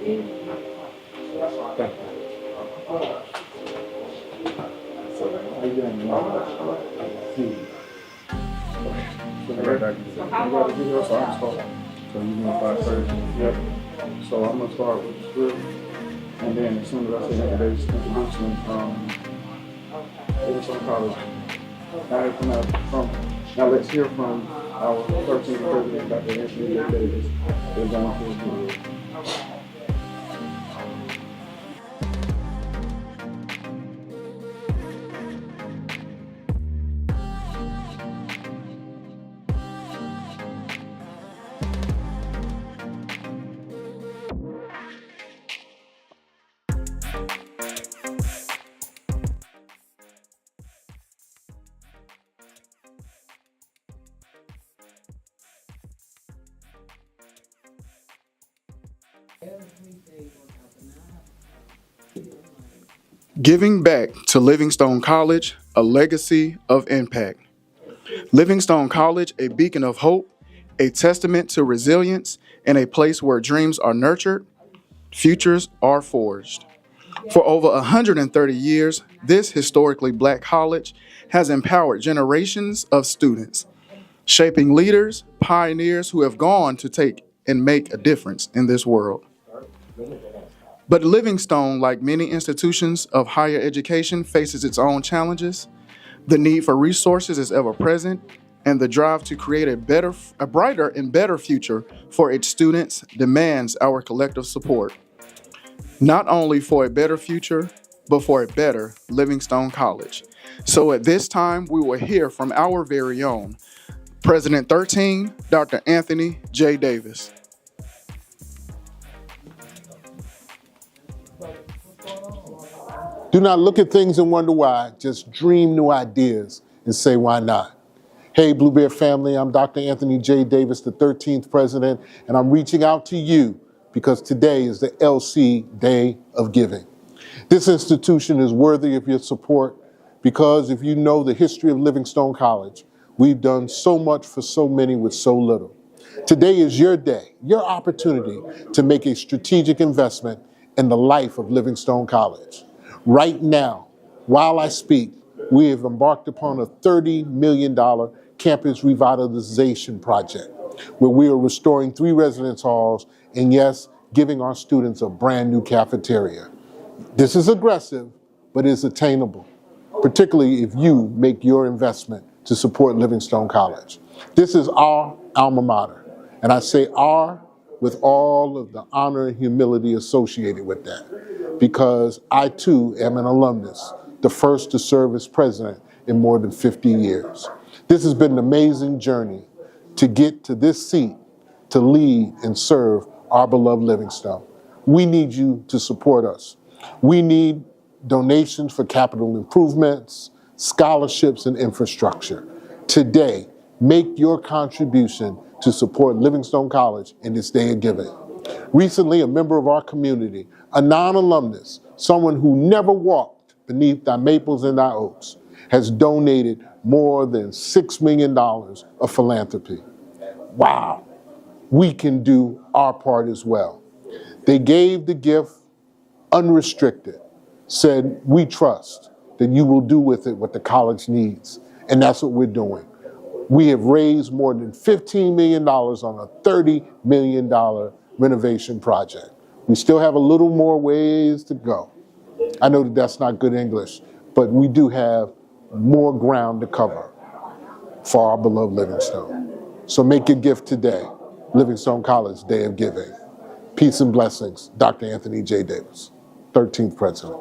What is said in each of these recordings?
Thank you. So, how you doing? So I'm starting. So you doing 5:30? Yep. So I'm gonna start with the script, and then as soon as I say today's introduction, Livingstone College. Now let's hear from our 13th president, Dr. Anthony J. Davis. They're going through his Giving back to Livingstone College, a legacy of impact. Livingstone College, a beacon of hope, a testament to resilience, and a place where dreams are nurtured, futures are forged. For over 130 years, this historically Black college has empowered generations of students, shaping leaders, pioneers who have gone to take and make a difference in this world. But Livingstone, like many institutions of higher education, faces its own challenges. The need for resources is ever present, and the drive to create a brighter and better future for its students demands our collective support. Not only for a better future, but for a better Livingstone College. So at this time, we will hear from our very own President 13, Dr. Anthony J. Davis. Do not look at things and wonder why. Just dream new ideas and say, why not? Hey, Blue Bear family, I'm Dr. Anthony J. Davis, the 13th president, and I'm reaching out to you because today is the LC Day of Giving. This institution is worthy of your support because if you know the history of Livingstone College, we've done so much for so many with so little. Today is your day, your opportunity to make a strategic investment in the life of Livingstone College. Right now, while I speak, we have embarked upon a $30 million campus revitalization project where we are restoring 3 residence halls and yes, giving our students a brand new cafeteria. This is aggressive, but it's attainable, particularly if you make your investment to support Livingstone College. This is our alma mater, and I say our with all of the honor and humility associated with that, because I too am an alumnus, the first to serve as president in more than 50 years. This has been an amazing journey to get to this seat to lead and serve our beloved Livingstone. We need you to support us. We need donations for capital improvements, scholarships, and infrastructure. Today, make your contribution to support Livingstone College in this day of giving. Recently, a member of our community, a non-alumnus, someone who never walked beneath thy maples and thy oaks, has donated more than $6 million of philanthropy. Wow, we can do our part as well. They gave the gift unrestricted, said, we trust that you will do with it what the college needs. And that's what we're doing. We have raised more than $15 million on a $30 million renovation project. We still have a little more ways to go. I know that that's not good English, but we do have more ground to cover for our beloved Livingstone. So make your gift today. Livingstone College Day of Giving. Peace and blessings, Dr. Anthony J. Davis, 13th president.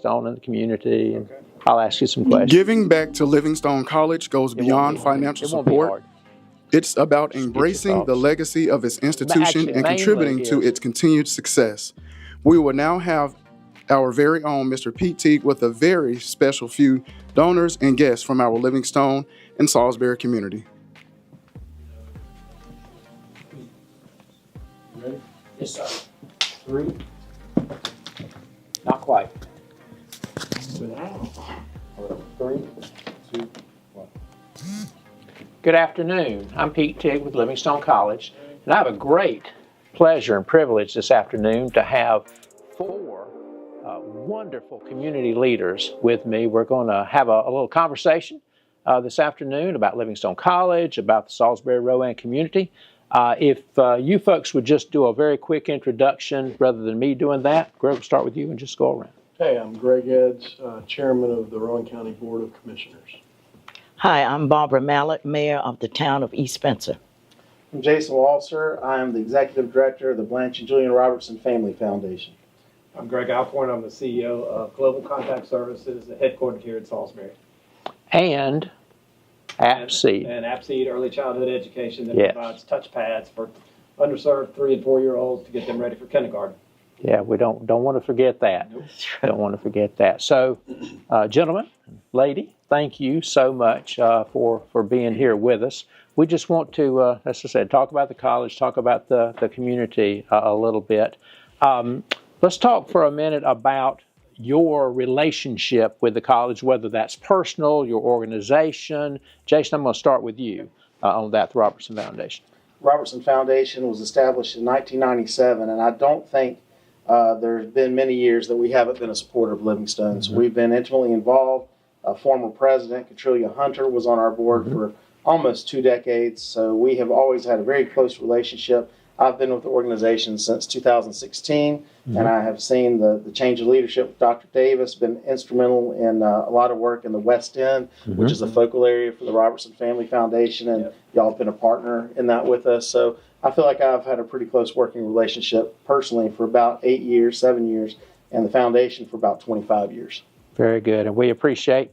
Livingstone and the community, and I'll ask you some questions. Giving back to Livingstone College goes beyond financial It won't be support. hard. It's about Just get your embracing the thoughts. legacy of its institution Actually, and mainly contributing to is- its continued success. We will now have our very own Mr. Pete Teague with a very special few donors and guests from our Livingstone and Salisbury community. Ready? Yes, sir. 3. Not quite. 3, 2, 1. Good afternoon. I'm Pete Teague with Livingstone College, and I have a great pleasure and privilege this afternoon to have 4 wonderful community leaders with me. We're going to have a little conversation this afternoon about Livingstone College, about the Salisbury-Rowan community. If you folks would just do a very quick introduction rather than me doing that. Greg, we'll start with you and just go around. Hey, I'm Greg Edds, Chairman of the Rowan County Board of Commissioners. Hi, I'm Barbara Mallett, Mayor of the town of East Spencer. I'm Jason Walser. I'm the Executive Director of the Blanche and Julian Robertson Family Foundation. I'm Greg Alcorn. I'm the CEO of Global Contact Services, headquartered here in Salisbury. And AppSeed. And AppSeed Early Childhood Education that Yes. provides touchpads for underserved 3- and 4-year-olds to get them ready for kindergarten. Yeah, we don't want to forget that. Don't want to forget that. So, gentlemen, lady, thank you so much for being here with us. We just want to, as I said, talk about the college, talk about the community a little bit. Let's talk for a minute about your relationship with the college, whether that's personal, your organization. Jason, I'm going to start with you on that, the Robertson Foundation. Robertson Foundation was established in 1997, and I don't think there's been many years that we haven't been a supporter of Livingstone. So we've been intimately involved. Former president, Catrelia Hunter, was on our board for almost 2 decades. So we have always had a very close relationship. I've been with the organization since 2016, and I have seen the change of leadership with Dr. Davis, been instrumental in a lot of work in the West End, which is a focal area for the Robertson Family Foundation, and y'all have been a partner in that with us. So I feel like I've had a pretty close working relationship personally for about 8 years, 7 years, and the foundation for about 25 years. Very good. And we appreciate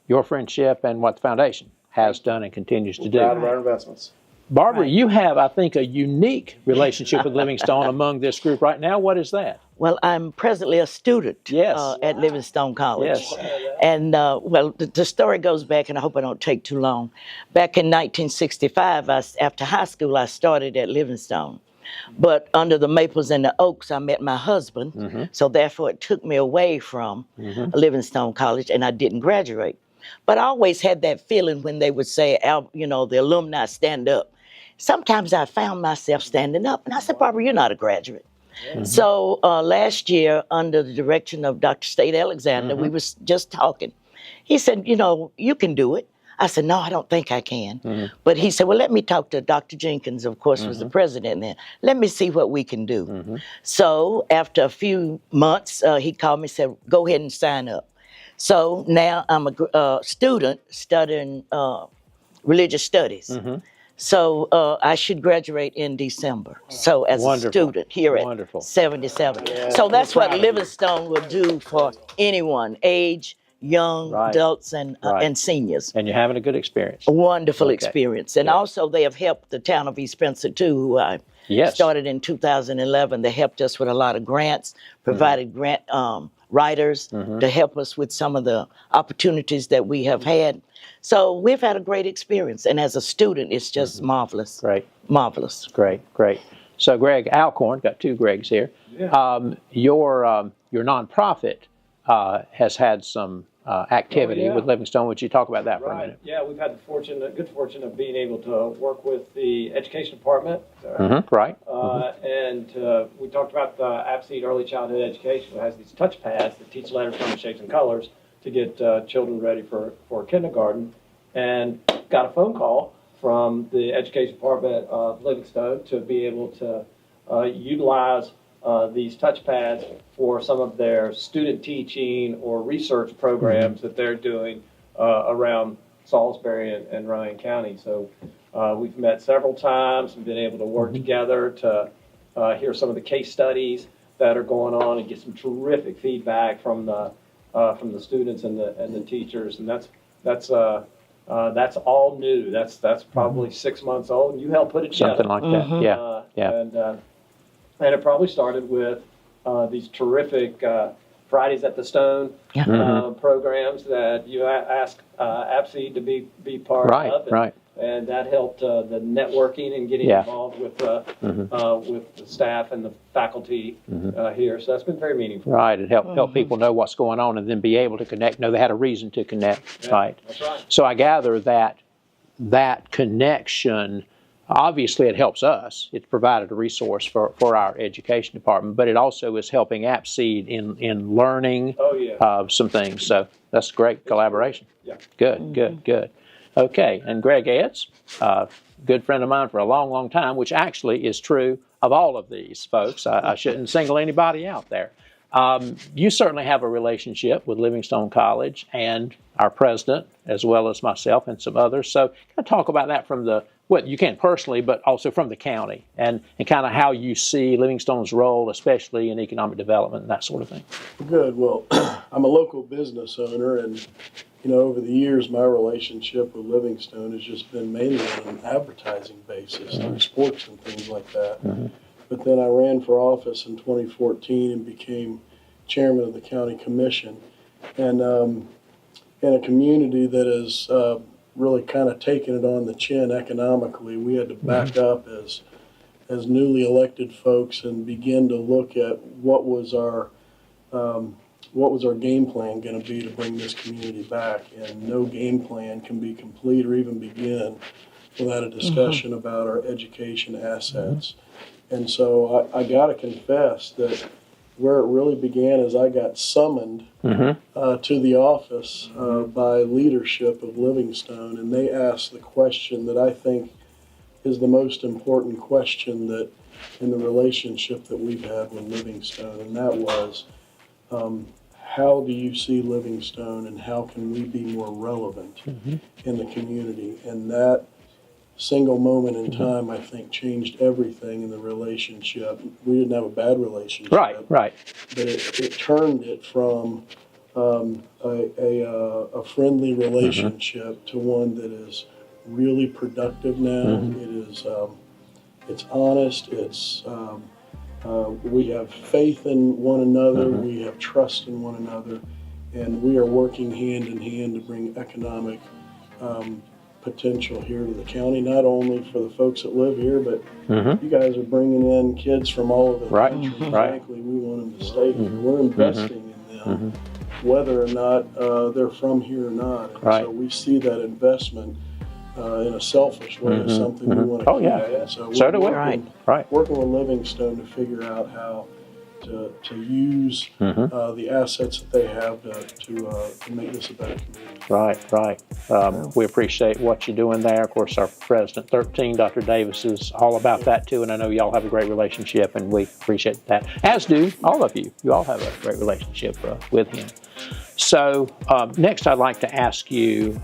your friendship and what the foundation has done and continues to do. Proud of our investments. Barbara, you have, I think, a unique relationship with Livingstone among this group right now. What is that? Well, I'm presently a student Yes. at Livingstone College. Yes. And, the story goes back, and I hope I don't take too long. Back in 1965, after high school, I started at Livingstone. But under the maples and the oaks, I met my husband. So therefore, it took me away from Livingstone College, and I didn't graduate. But I always had that feeling when they would say, the alumni stand up. Sometimes I found myself standing up, and I said, Barbara, you're not a graduate. So last year, under the direction of Dr. State Alexander, we was just talking. He said, you can do it. I said, no, I don't think I can. But he said, well, let me talk to Dr. Jenkins, of course, was the president then. Let me see what we can do. So after a few months, he called me and said, go ahead and sign up. So now I'm a student studying religious studies. So I should graduate in December. So as Wonderful. a student here at Wonderful. 77. So that's what Livingstone will do for anyone, age, young, adults, and seniors. And you're having a good experience. A wonderful Okay. experience. And also they have helped the town of East Spencer too, who I started in 2011. They helped us with a lot of grants, provided grant writers to help us with some of the opportunities that we have had. So we've had a great experience. And as a student, it's just marvelous. Great. Marvelous. Great. So Greg Alcorn, got 2 Gregs here. Your nonprofit has had some activity with Livingstone. Would you talk about that for a minute? Yeah, we've had the good fortune of being able to work with the education department. And we talked about the AppSeed Early Childhood Education. It has these touch pads that teach letters, numbers, shapes, and colors to get children ready for kindergarten. And got a phone call from the education department of Livingstone to be able to utilize these touch pads for some of their student teaching or research programs that they're doing around Salisbury and Rowan County. So we've met several times. We've been able to work together to hear some of the case studies that are going on and get some terrific feedback from the from the students and the teachers, and that's all new. That's probably 6 months old, and you helped put it together. Something like that. Yeah. And it probably started with these terrific Fridays at the Stone programs that you asked APSEED to be part of. Right. And that helped the networking and getting involved with the staff and the faculty here. So that's been very meaningful. Right. It help people know what's going on and then be able to connect, know they had a reason to connect. Yeah, Right. That's right. So I gather that connection, obviously it helps us. It's provided a resource for our education department, but it also is helping APSEED in learning some things. So that's great collaboration. Yeah. Good. Okay, and Greg Eds, good friend of mine for a long, long time, which actually is true of all of these folks. I shouldn't single anybody out there. You certainly have a relationship with Livingstone College and our president, as well as myself and some others. So kind of talk about that from what you can personally, but also from the county, and kind of how you see Livingstone's role, especially in economic development and that sort of thing. Good. Well, I'm a local business owner, and over the years, my relationship with Livingstone has just been mainly on an advertising basis through sports and things like that. But then I ran for office in 2014 and became chairman of the county commission. And in a community that has really kind of taken it on the chin economically, we had to back up as newly elected folks and begin to look at what was our game plan going to be to bring this community back. And no game plan can be complete or even begin without a discussion about our education assets. And so I got to confess that where it really began is I got summoned to the office by leadership of Livingstone, and they asked the question that I think is the most important question that in the relationship that we've had with Livingstone, and that was, how do you see Livingstone and how can we be more relevant in the community? And that single moment in time, I think, changed everything in the relationship. We didn't have a bad relationship. Right. But it turned it from a friendly relationship to one that is really productive now. It is, it's honest. It's, we have faith in one another. We have trust in one another. And we are working hand in hand to bring economic potential here to the county, not only for the folks that live here, but you guys are bringing in kids from all over the country. Frankly, we want them to stay here. We're investing in them, whether or not they're from here or not. And so we see that investment in a selfish way as something we want to keep. And so we're working with Livingstone to figure out how to use the assets that they have to make this a better community. Right. We appreciate what you're doing there. Of course, our President 13, Dr. Davis, is all about that too, and I know y'all have a great relationship, and we appreciate that, as do all of you. You all have a great relationship with him. So next I'd like to ask you,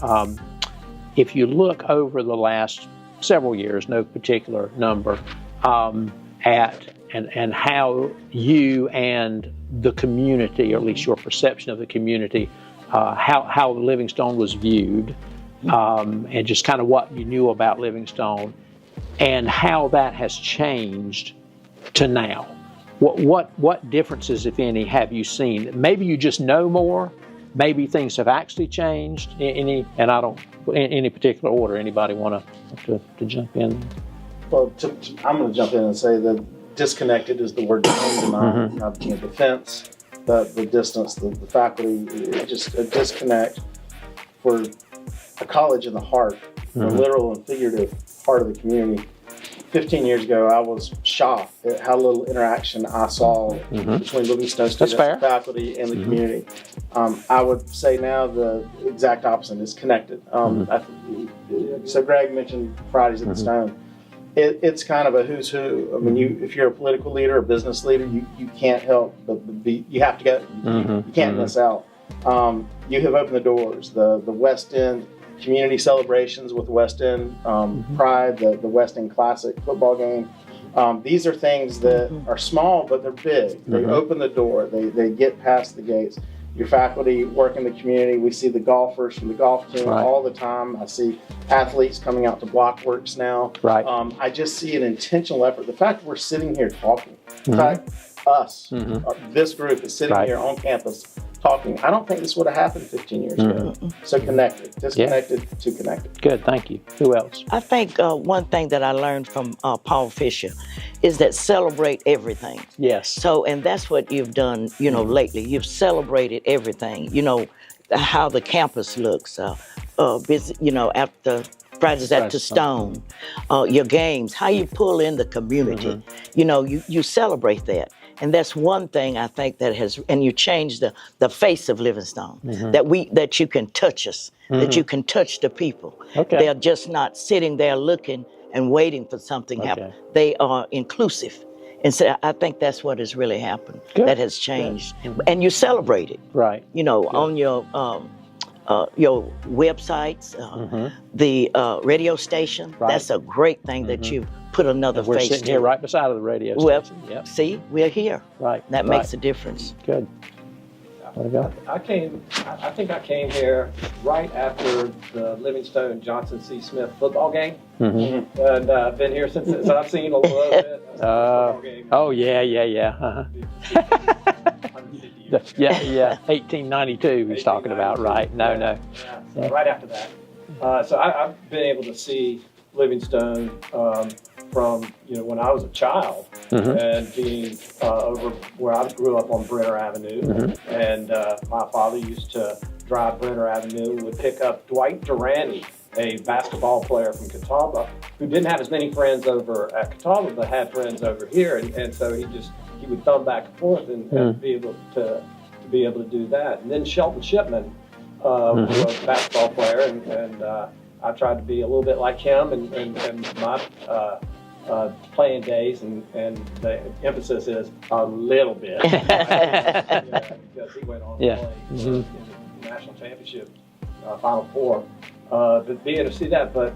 if you look over the last several years, no particular number, at and how you and the community, or at least your perception of the community, how Livingstone was viewed, and just kind of what you knew about Livingstone, and how that has changed to now. What differences, if any, have you seen? Maybe you just know more. Maybe things have actually changed. In any particular order. Anybody want to jump in? Well, I'm going to jump in and say that disconnected is the word that comes to mind. The fence, the distance, the faculty, just a disconnect for a college in the heart, the literal and figurative heart of the community. 15 years ago, I was shocked at how little interaction I saw between Livingstone students, faculty, and the community. I would say now the exact opposite is connected. So Greg mentioned Fridays at the Stone. It's kind of a who's who. I mean, if you're a political leader, a business leader, you can't help but be. You have to go. You can't miss out. You have opened the doors. The West End community celebrations with West End Pride, the West End Classic football game. These are things that are small, but they're big. They open the door. They get past the gates. your faculty work in the community. We see the golfers from the golf team Right. all the time. I see athletes coming out to Blockworks now. Right. I just see an intentional effort. The fact that we're sitting here talking, the fact us, this group is sitting Right. here on campus talking, I don't think this would have happened 15 years ago. So connected, disconnected to connected. Good, thank you. Who else? I think one thing that I learned from Paul Fisher is that celebrate everything. Yes. So, and that's what you've done, lately. You've celebrated everything, how the campus looks, after Fridays at the Stone, your games, how you pull in the community. You celebrate that. And that's one thing I think that has, and you change the face of Livingstone, that you can touch us, that you can touch the people. Okay. They're just not sitting there looking and waiting for something to happen. They are inclusive. And so I think that's what has really happened. Good. That has changed. And you celebrate it. Right. On your websites, the radio station. Right. That's a great thing that you put another We're face sitting to. here right beside of the radio Well, station. Yep. see, we're here. Right. That makes a difference. Good. There we go. I think I came here right after the Livingstone Johnson C. Smith football game. And been here since then. So I've seen a little bit. Oh, yeah. Yeah. 1892 he's talking about, right? No. Yeah, so right after that. So I've been able to see Livingstone from when I was a child and being over where I grew up on Brenner Avenue, and my father used to drive Brenner Avenue, would pick up Dwight Durante, a basketball player from Catawba, who didn't have as many friends over at Catawba, but had friends over here, and so he would thumb back and forth and be able to do that. And then Shelton Shipman was a basketball player, and I tried to be a little bit like him, and my playing days, and the emphasis is a little bit, because he went on to play in the national championship Final Four. But being able to see that, but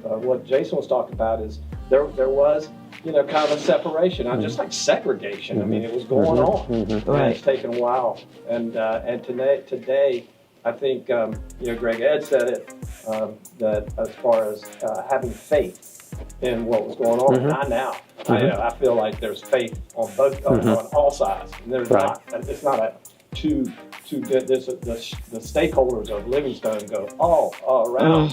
what Jason was talking about is there was kind of a separation, not just like segregation. I mean, it was going on, and it's taken a while, and today. I think, Greg Ed said it, that as far as having faith in what was going on, not now. I feel like there's faith on both, on all sides. And there's not, it's not a too good, the stakeholders of Livingstone go all around.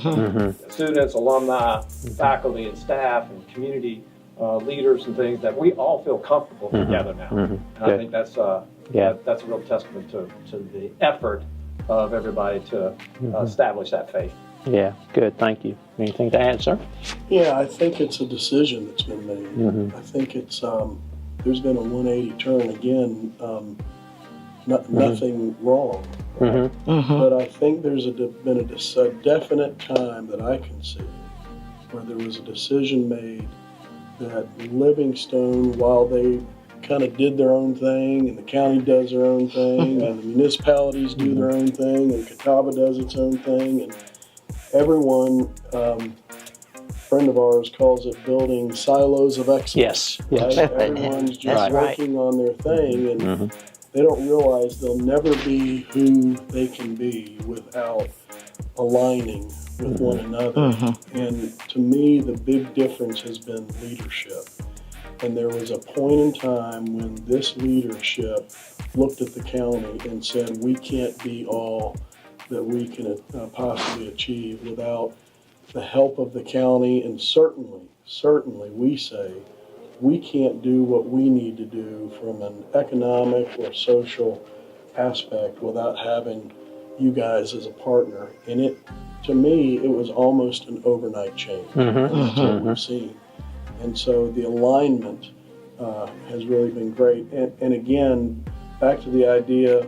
Students, alumni, faculty and staff and community leaders and things, that we all feel comfortable together now. And I think that's a real testament to the effort of everybody to establish that faith. Yeah, good, thank you. Anything to add, sir? Yeah, I think it's a decision that's been made. I think it's there's been a 180 turn again. Nothing wrong, right? But I think there's been a definite time that I can see where there was a decision made that Livingstone, while they kind of did their own thing, and the county does their own thing, and the municipalities do their own thing, and Catawba does its own thing, and everyone, a friend of ours calls it building silos of excellence. Yes. Right? Everyone's just working on their thing, and they don't realize they'll never be who they can be without aligning with one another. And to me, the big difference has been leadership. And there was a point in time when this leadership looked at the county and said, we can't be all that we can possibly achieve without the help of the county. And certainly we say, we can't do what we need to do from an economic or social aspect without having you guys as a partner. And to me, it was almost an overnight change. That's what we've seen. And so the alignment has really been great. And again, back to the idea,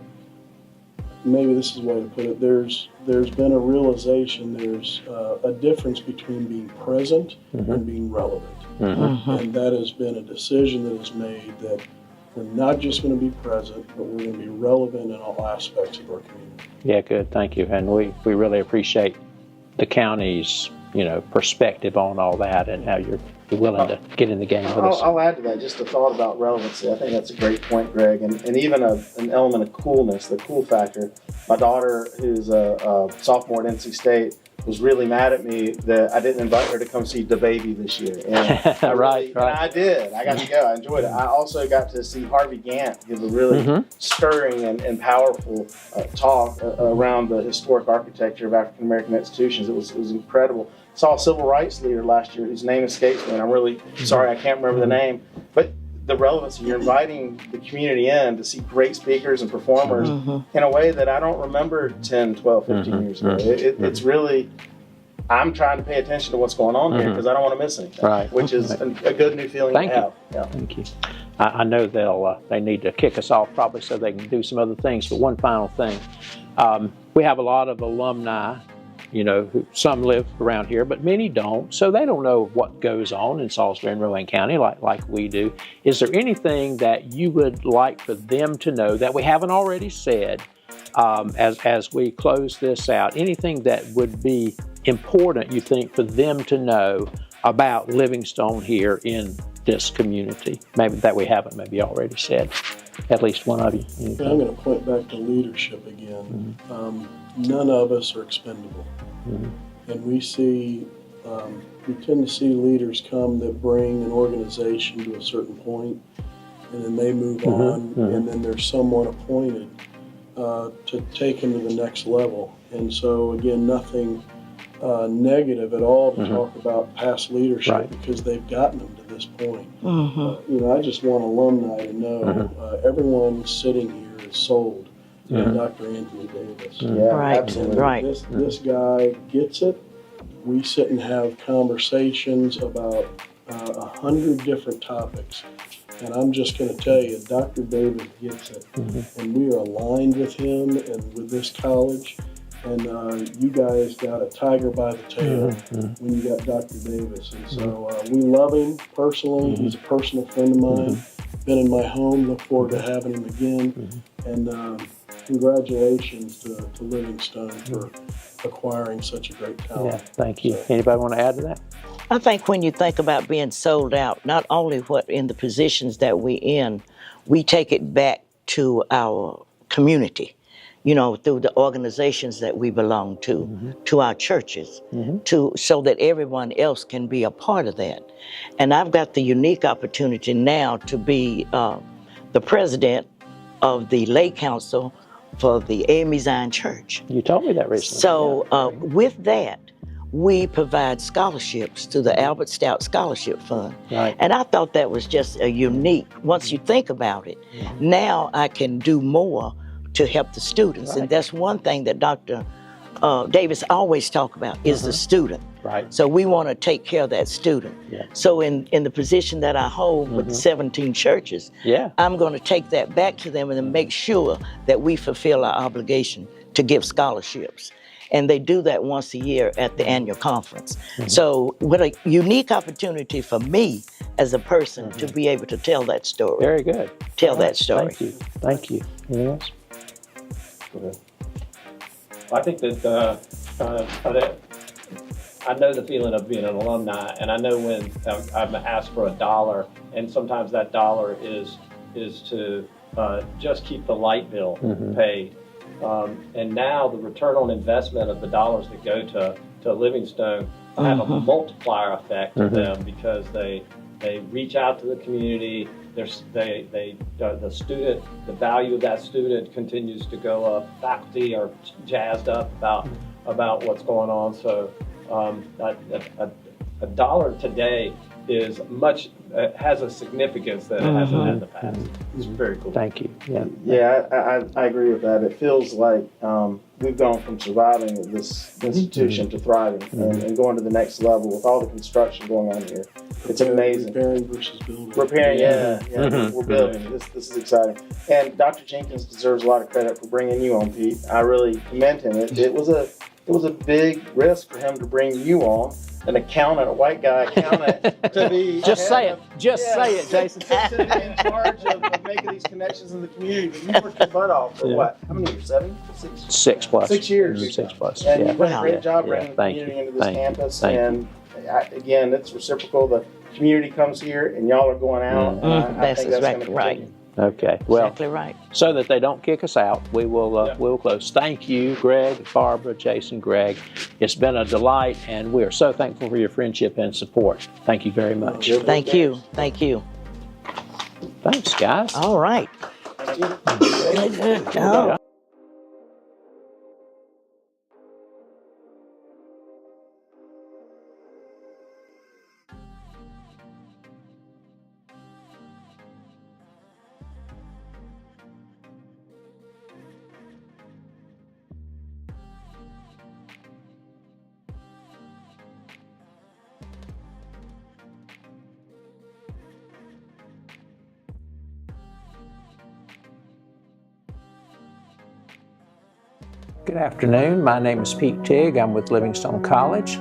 maybe this is the way to put it, there's been a realization, there's a difference between being present and being relevant. And that has been a decision that is made that we're not just going to be present, but we're going to be relevant in all aspects of our community. Yeah, good, thank you. And we really appreciate the county's perspective on all that and how you're willing to get in the game with us. I'll add to that just a thought about relevancy. I think that's a great point, Greg, and even an element of coolness, the cool factor. My daughter, who's a sophomore at NC State, was really mad at me that I didn't invite her to come see the baby this year. And Right. And I did. I got to go. I enjoyed it. I also got to see Harvey Gantt give a really stirring and powerful talk around the historic architecture of African American institutions. It was incredible. Saw a civil rights leader last year whose name escapes me, and I'm really sorry I can't remember the name. But the relevancy, you're inviting the community in to see great speakers and performers in a way that I don't remember 10, 12, 15 years ago. It's really, I'm trying to pay attention to what's going on here because I don't want to miss anything, which is a good new feeling to have. Yeah. Thank you. I know they need to kick us off probably so they can do some other things, but one final thing. We have a lot of alumni, some live around here, but many don't, so they don't know what goes on in Salisbury and Rowan County like we do. Is there anything that you would like for them to know that we haven't already said as we close this out? Anything that would be important, you think, for them to know about Livingstone here in this community, maybe that we haven't maybe already said? At least one of you. I'm going to point back to leadership again. None of us are expendable. And we tend to see leaders come that bring an organization to a certain point, and then they move on, and then there's someone appointed to take them to the next level. And so, again, nothing negative at all to talk about past leadership because they've gotten them to this point. I just want alumni to know everyone sitting here is sold to Dr. Anthony Davis. Absolutely. This guy gets it. We sit and have conversations about 100 different topics. And I'm just going to tell you, Dr. Davis gets it. And we are aligned with him and with this college. And you guys got a tiger by the tail when you got Dr. Davis. And so we love him personally. He's a personal friend of mine. Been in my home. Look forward to having him again. And congratulations to Livingstone for acquiring such a great talent. Yeah, thank you. Anybody want to add to that? I think when you think about being sold out, not only what in the positions that we're in, we take it back to our community, through the organizations that we belong to our churches, so that everyone else can be a part of that. And I've got the unique opportunity now to be the president of the lay council for the AME Zion Church. You told me that recently. So with that, we provide scholarships to the Albert Stout Scholarship Fund. And I thought that was just a unique, once you think about it, now I can do more to help the students. And that's one thing that Dr. Davis always talk about is the student. So we want to take care of that student. So in the position that I hold with 17 churches, I'm going to take that back to them and then make sure that we fulfill our obligation to give scholarships. And they do that once a year at the annual conference. So what a unique opportunity for me as a person to be able to tell that story. Very good. Tell that story. Thank you. Thank you. Anything else? Go ahead. I think that I know the feeling of being an alumni, and I know when I'm asked for $1, and sometimes that dollar is to just keep the light bill paid. And now the return on investment of the dollars that go to Livingstone have a multiplier effect to them because they reach out to the community. The value of that student continues to go up. Faculty are jazzed up about what's going on. So a dollar today is has a significance that it hasn't had in the past. It's very cool. Thank you. I agree with that. It feels like we've gone from surviving this institution to thriving and going to the next level with all the construction going on here. It's amazing. Repairing versus building. We're building. This is exciting. And Dr. Jenkins deserves a lot of credit for bringing you on, Pete. I really commend him. It was it was a big risk for him to bring you on, an accountant, a white guy accountant, to be Just say it. Just say it, Jason. to be in charge of making these connections in the community. But you worked your butt off for what? How many years? 7? 6? 6 plus. 6 years. 6 plus. And Yeah. you've done a great Yeah. job Yeah. bringing the Thank community you. into this Thank you. campus. Thank you. And again, it's reciprocal. The community comes here, and y'all are going out. And I That's think that's going to exactly right. continue. Okay. Well, Exactly right. so that they don't kick us out, we will close. Thank you, Greg, Barbara, Jason, Greg. It's been a delight, and we are so thankful for your friendship and support. Thank you very much. Thank you. Thank you. Thanks, guys. All right. Oh. Good afternoon. My name is Pete Tigg. I'm with Livingstone College.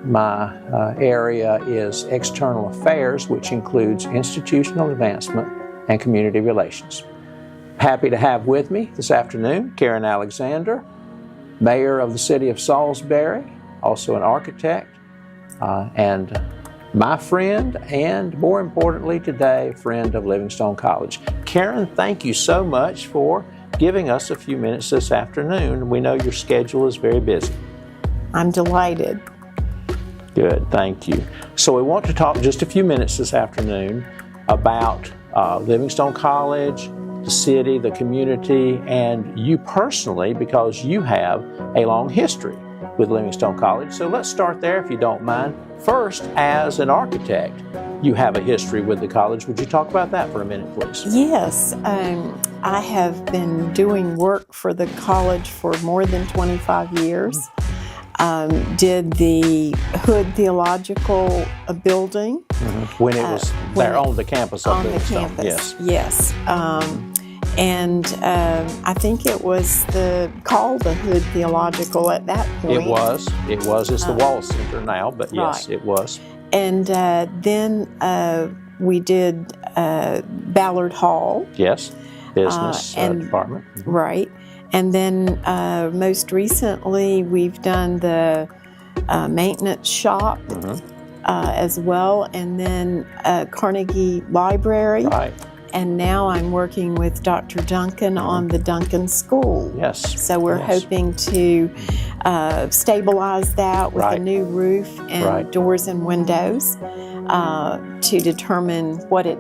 My area is External Affairs, which includes Institutional Advancement and Community Relations. Happy to have with me this afternoon Karen Alexander, Mayor of the City of Salisbury, also an architect, and my friend, and more importantly today, friend of Livingstone College. Karen, thank you so much for giving us a few minutes this afternoon. We know your schedule is very busy. I'm delighted. Good, thank you. So we want to talk just a few minutes this afternoon about Livingstone College, the city, the community, and you personally, because you have a long history with Livingstone College. So let's start there if you don't mind. First, as an architect, you have a history with the college. Would you talk about that for a minute, please? Yes, I have been doing work for the college for more than 25 years. Did the Hood Theological building. When it was there on the campus of on the Livingstone. campus, Yes. And I think it was called the Hood Theological at that point. It was. It's the Wall Center now, but yes, right. it was. And then we did Ballard Hall. Yes, business and- department. Right. And then most recently, we've done the maintenance shop as well, and then Carnegie Library. Right. And now I'm working with Dr. Duncan on the Duncan School. Yes. So we're hoping to stabilize that with a Right. new roof and Right. doors and windows to determine what it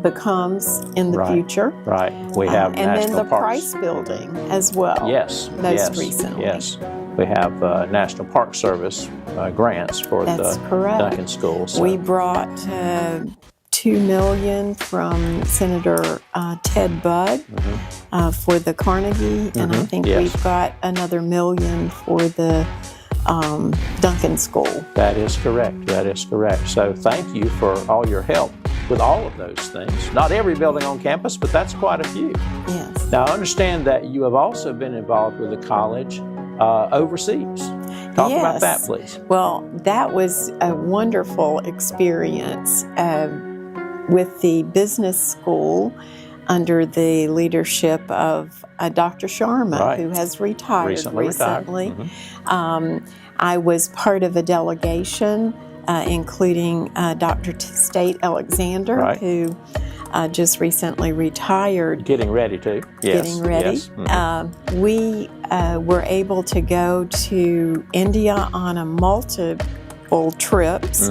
becomes in the Right. future. Right. We have and then National the Parks. Price Building as well. Yes. Most recently. Yes. We have National Park Service grants for That's the correct. Duncan School. So. We brought $2 million from Senator Ted Budd for the Carnegie, and I think Yes. we've got another $1 million for the Duncan School. That is correct. That is correct. So thank you for all your help with all of those things. Not every building on campus, but that's quite a few. Yes. Now, I understand that you have also been involved with the college overseas. Talk about that, Yes. please. Well, that was a wonderful experience with the business school under the leadership of Dr. Sharma, Right. who has retired Recently retired. I was part of a delegation, including Dr. State Alexander, Right. who just recently retired. Getting ready to. Yes. Getting ready. Yes. We were able to go to India on a multiple trips.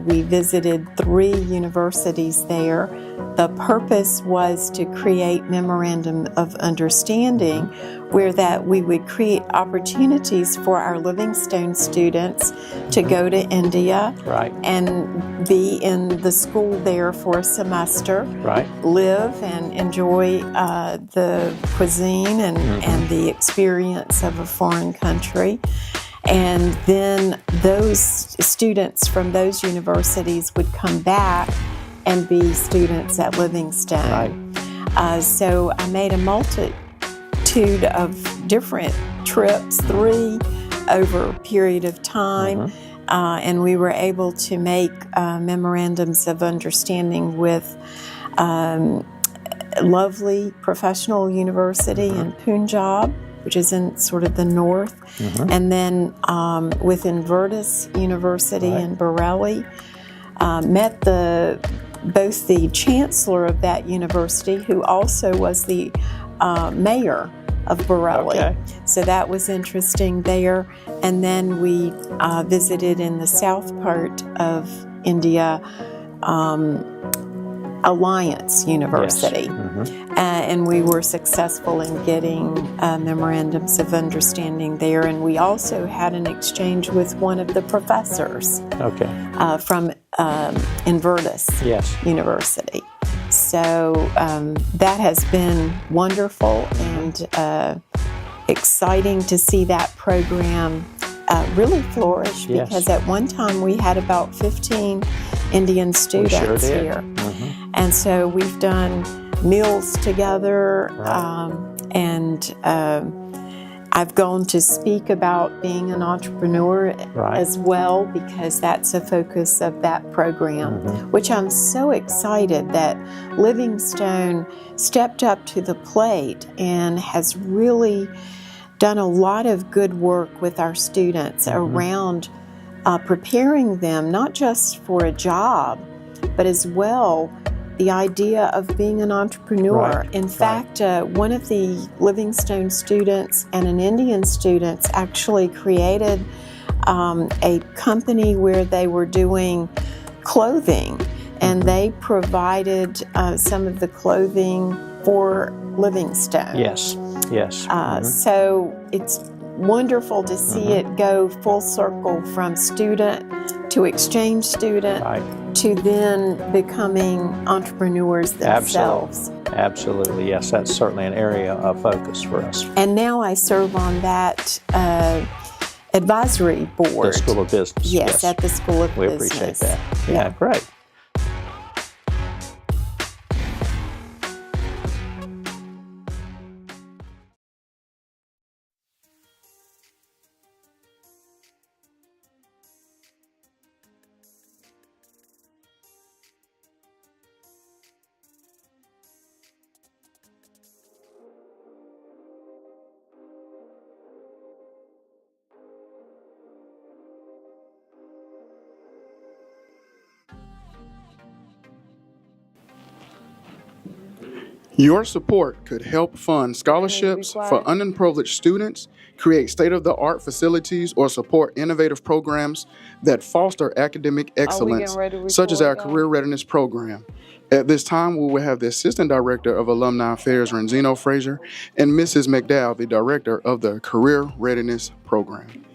We visited 3 universities there. The purpose was to create memorandum of understanding where that we would create opportunities for our Livingstone students to go to India Right. and be in the school there for a semester, Right. live and enjoy the cuisine and the experience of a foreign country. And then those students from those universities would come back and be students at Livingstone. Right. So I made a multitude of different trips, 3 over a period of time. And we were able to make memorandums of understanding with lovely professional university in Punjab, which is in sort of the north, and then with Inverness University in Bareilly. Met both the chancellor of that university, who also was the mayor of Bareilly. So that was interesting there. And then we visited in the south part of India, Alliance University. And we were successful in getting memorandums of understanding there. And we also had an exchange with one of the professors from Inverness University. So that has been wonderful and exciting to see that program really flourish, because at one time we had about 15 Indian students here. And so we've done meals together, and I've gone to speak about being an entrepreneur as well, because that's a focus of that program, which I'm so excited that Livingstone stepped up to the plate and has really done a lot of good work with our students around preparing them not just for a job, but as well the idea of being an entrepreneur. In fact, one of the Livingstone students and an Indian student actually created a company where they were doing clothing, and they provided some of the clothing for Livingstone. So it's wonderful to see it go full circle from student to exchange student to then becoming entrepreneurs themselves. Absolutely, yes, that's certainly an area of focus for us. And now I serve on that advisory board. The School of Business. Yes, at the School of Business. We appreciate that. Yeah, great. Your support could help fund scholarships for underprivileged students, create state-of-the-art facilities, or support innovative programs that foster academic excellence, such as our Career Readiness Program. At this time, we will have the Assistant Director of Alumni Affairs, Renzino Frazier, and Mrs. McDowell, the Director of the Career Readiness Program.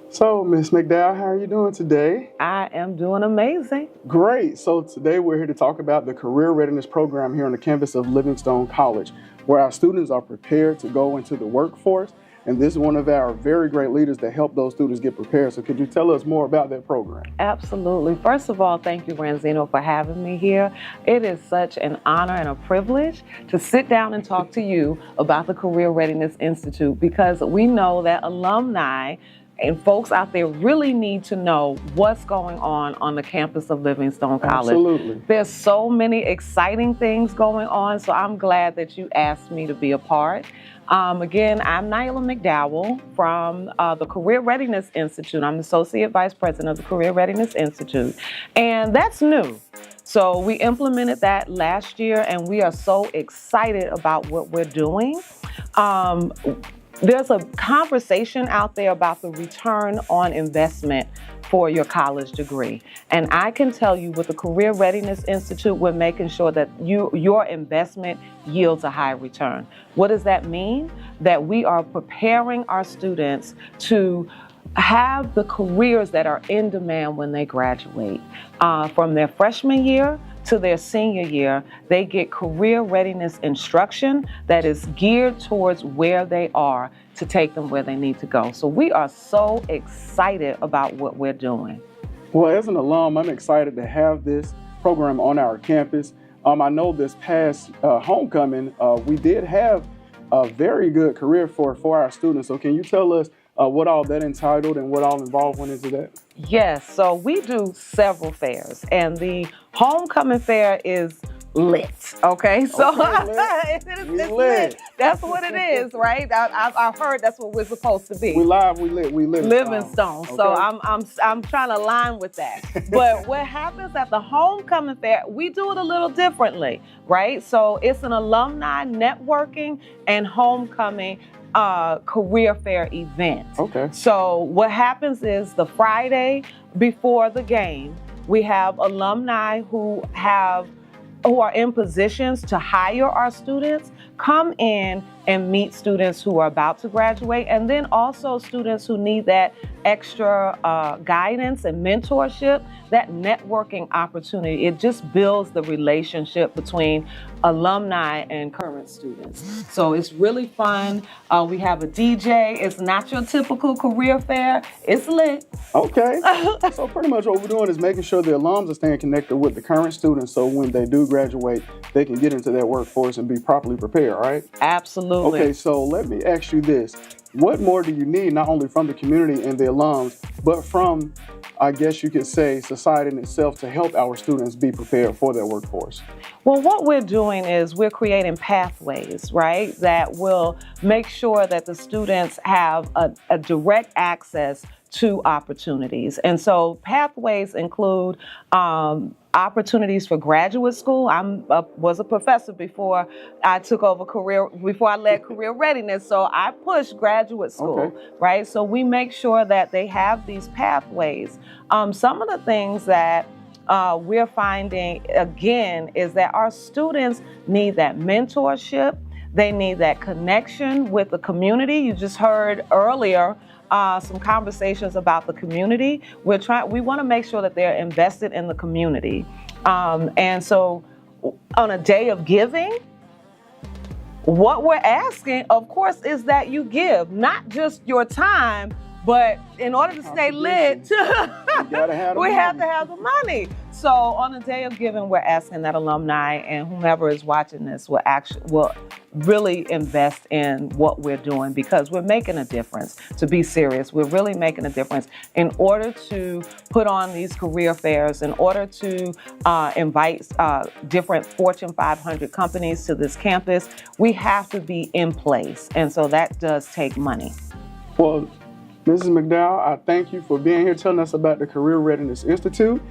So, Ms. McDowell, how are you doing today? I am doing amazing. Great. So today we're here to talk about the Career Readiness Program here on the campus of Livingstone College, where our students are prepared to go into the workforce. And this is one of our very great leaders that help those students get prepared. So could you tell us more about that program? Absolutely. First of all, thank you, Renzino, for having me here. It is such an honor and a privilege to sit down and talk to you about the Career Readiness Institute, because we know that alumni and folks out there really need to know what's going on the campus of Livingstone College. Absolutely. There's so many exciting things going on, so I'm glad that you asked me to be a part. Again, I'm Nyla McDowell from the Career Readiness Institute. I'm the Associate Vice President of the Career Readiness Institute, and that's new. So we implemented that last year, and we are so excited about what we're doing. There's a conversation out there about the return on investment for your college degree. And I can tell you with the Career Readiness Institute, we're making sure that your investment yields a high return. What does that mean? That we are preparing our students to have the careers that are in demand when they graduate. From their freshman year to their senior year, they get career readiness instruction that is geared towards where they are to take them where they need to go. So we are so excited about what we're doing. Well, as an alum, I'm excited to have this program on our campus. I know this past homecoming, we did have a very good career for our students. So can you tell us what all that entitled and what all involved went into that? Yes, so we do several fairs, and the homecoming fair is lit, okay? So it's lit. That's what it is, right? I've heard that's what we're supposed to be. We live, we lit, we Livingstone. Okay. So I'm trying to align with that. But what happens at the homecoming fair, we do it a little differently, right? So it's an alumni networking and homecoming career fair event. Okay. So what happens is the Friday before the game, we have alumni who are in positions to hire our students, come in and meet students who are about to graduate, and then also students who need that extra guidance and mentorship, that networking opportunity. It just builds the relationship between alumni and current students. So it's really fun. We have a DJ. It's not your typical career fair. It's lit. Okay. So pretty much what we're doing is making sure the alums are staying connected with the current students, so when they do graduate, they can get into their workforce and be properly prepared, right? Absolutely. Okay, so let me ask you this. What more do you need, not only from the community and the alums, but from, I guess you could say, society in itself to help our students be prepared for their workforce? Well, what we're doing is we're creating pathways, right, that will make sure that the students have a direct access to opportunities. And so pathways include opportunities for graduate school. I was a professor before I led career readiness. So I push graduate school, right? So we make sure that they have these pathways. Some of the things that we're finding, again, is that our students need that mentorship. They need that connection with the community. You just heard earlier some conversations about the community. We want to make sure that they're invested in the community. And so on a day of giving, what we're asking, of course, is that you give, not just your time, but in order to stay lit, we have to have the money. So on a day of giving, we're asking that alumni and whomever is watching this will really invest in what we're doing, because we're making a difference. To be serious, we're really making a difference. In order to put on these career fairs, in order to invite different Fortune 500 companies to this campus, we have to be in place. And so that does take money. Well, Mrs. McDowell, I thank you for being here telling us about the Career Readiness Institute.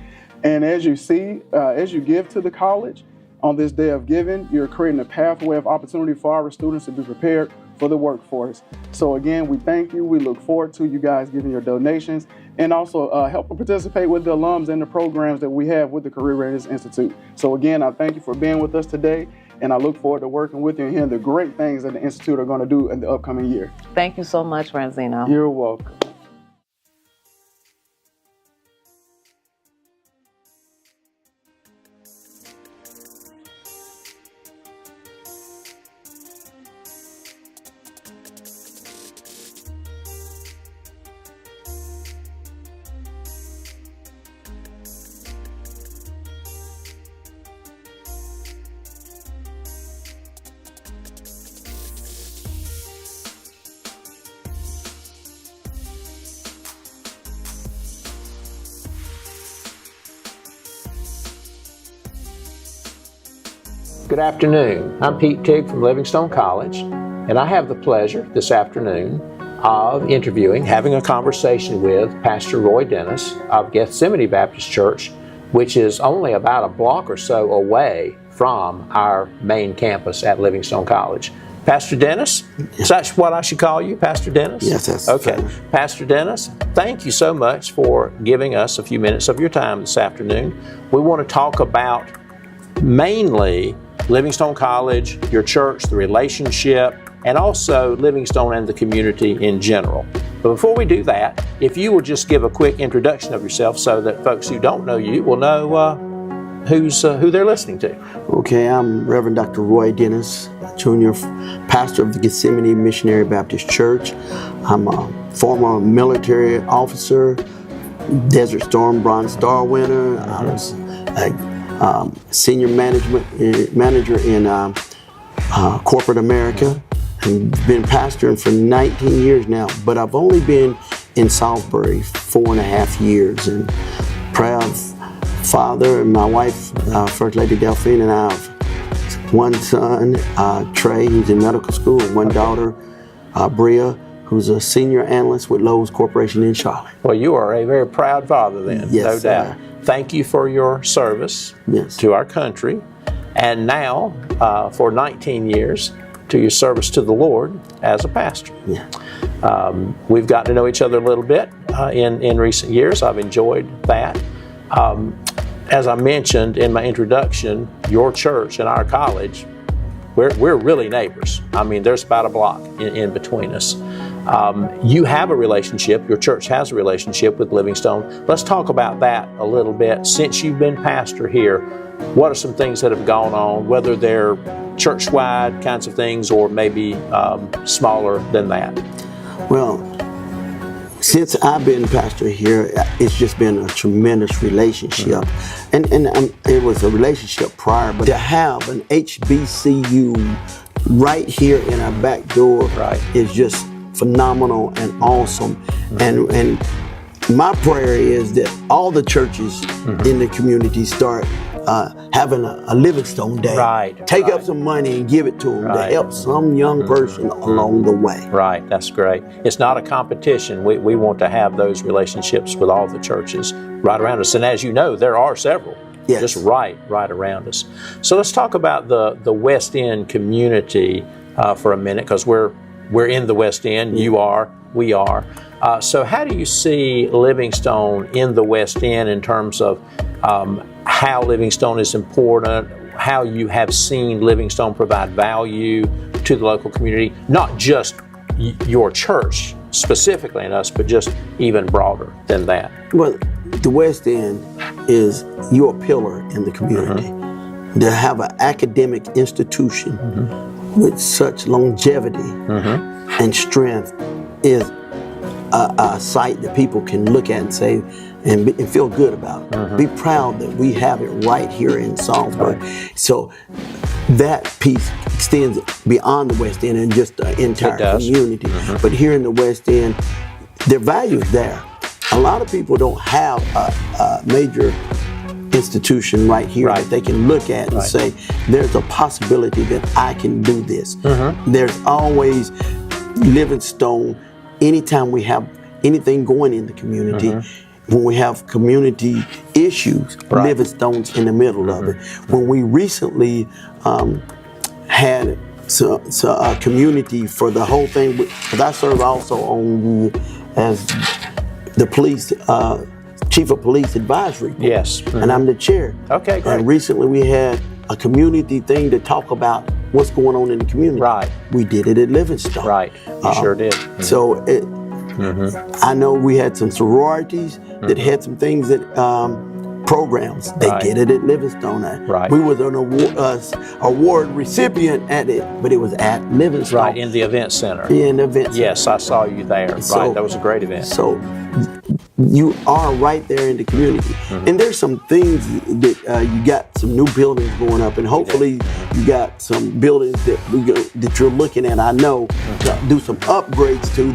And as you see, as you give to the college on this day of giving, you're creating a pathway of opportunity for our students to be prepared for the workforce. So again, we thank you. We look forward to you guys giving your donations and also helping participate with the alums and the programs that we have with the Career Readiness Institute. So again, I thank you for being with us today. And I look forward to working with you and hearing the great things that the Institute are going to do in the upcoming year. Thank you so much, Ranzino. You're welcome. Good afternoon. I'm Pete Tigg from Livingstone College, and I have the pleasure this afternoon of having a conversation with Pastor Roy Dennis of Gethsemane Baptist Church, which is only about a block or so away from our main campus at Livingstone College. Pastor Dennis, is that what I should call you, Pastor Dennis? Yes, that's okay. fine. Pastor Dennis, thank you so much for giving us a few minutes of your time this afternoon. We want to talk about mainly Livingstone College, your church, the relationship, and also Livingstone and the community in general. But before we do that, if you will just give a quick introduction of yourself so that folks who don't know you will know who they're listening to. Okay, I'm Reverend Dr. Roy Dennis, Junior Pastor of the Gethsemane Missionary Baptist Church. I'm a former military officer, Desert Storm Bronze Star winner. I was a senior manager in corporate America, and been pastoring for 19 years now, but I've only been in Salisbury 4.5 years, and proud father, and my wife, First Lady Delphine, and I have one son, Trey, who's in medical school, and one daughter, Bria, who's a senior analyst with Lowe's Corporation in Charlotte. Well, you are a very proud father then, Yes, no sir. doubt. Thank you for your service to our country, and now for 19 years to your service to the Lord as a pastor. Yeah. We've gotten to know each other a little bit in recent years. I've enjoyed that. As I mentioned in my introduction, your church and our college, we're really neighbors. I mean, there's about a block in between us. You have a relationship, your church has a relationship with Livingstone. Let's talk about that a little bit. Since you've been pastor here, what are some things that have gone on, whether they're church-wide kinds of things or maybe smaller than that? Well, since I've been pastor here, it's just been a tremendous relationship. And it was a relationship prior, but to have an HBCU right here in our back door is just phenomenal and awesome. And my prayer is that all the churches in the community start having a Livingstone Day. Take up some money and give it to them to help some young person along the way. Right, that's great. It's not a competition. We want to have those relationships with all the churches right around us. And as you know, there are several just right around us. So let's talk about the West End community for a minute, because we're in the West End. You are, we are. So how do you see Livingstone in the West End in terms of how Livingstone is important, how you have seen Livingstone provide value to the local community, not just your church specifically in us, but just even broader than that? Well, the West End is your pillar in the community. To have an academic institution with such longevity and strength is a site that people can look at and say, and feel good about. Be proud that we have it right here in Salisbury. So that piece extends beyond the West End and just the entire community. But here in the West End, their value is there. A lot of people don't have a major institution right here that they can look at and say, there's a possibility that I can do this. There's always Livingstone. Anytime we have anything going in the community, when we have community issues, Livingstone's in the middle of it. When we recently had a community for the whole thing, because I serve also as the police chief of police advisory board. Yes. And I'm the chair. Okay, great. And recently we had a community thing to talk about what's going on in the community. We did it at Livingstone. You sure did. So I know we had some sororities that had some things that programs. They did it at Livingstone. We was an award recipient at it, but it was at Livingstone. In the event center. Yeah, in the event center. Yes, I saw you there. So, that was a great event. So you are right there in the community. And there's some things that you got some new buildings going up, and hopefully you got some buildings that you're looking at, I know, to do some upgrades to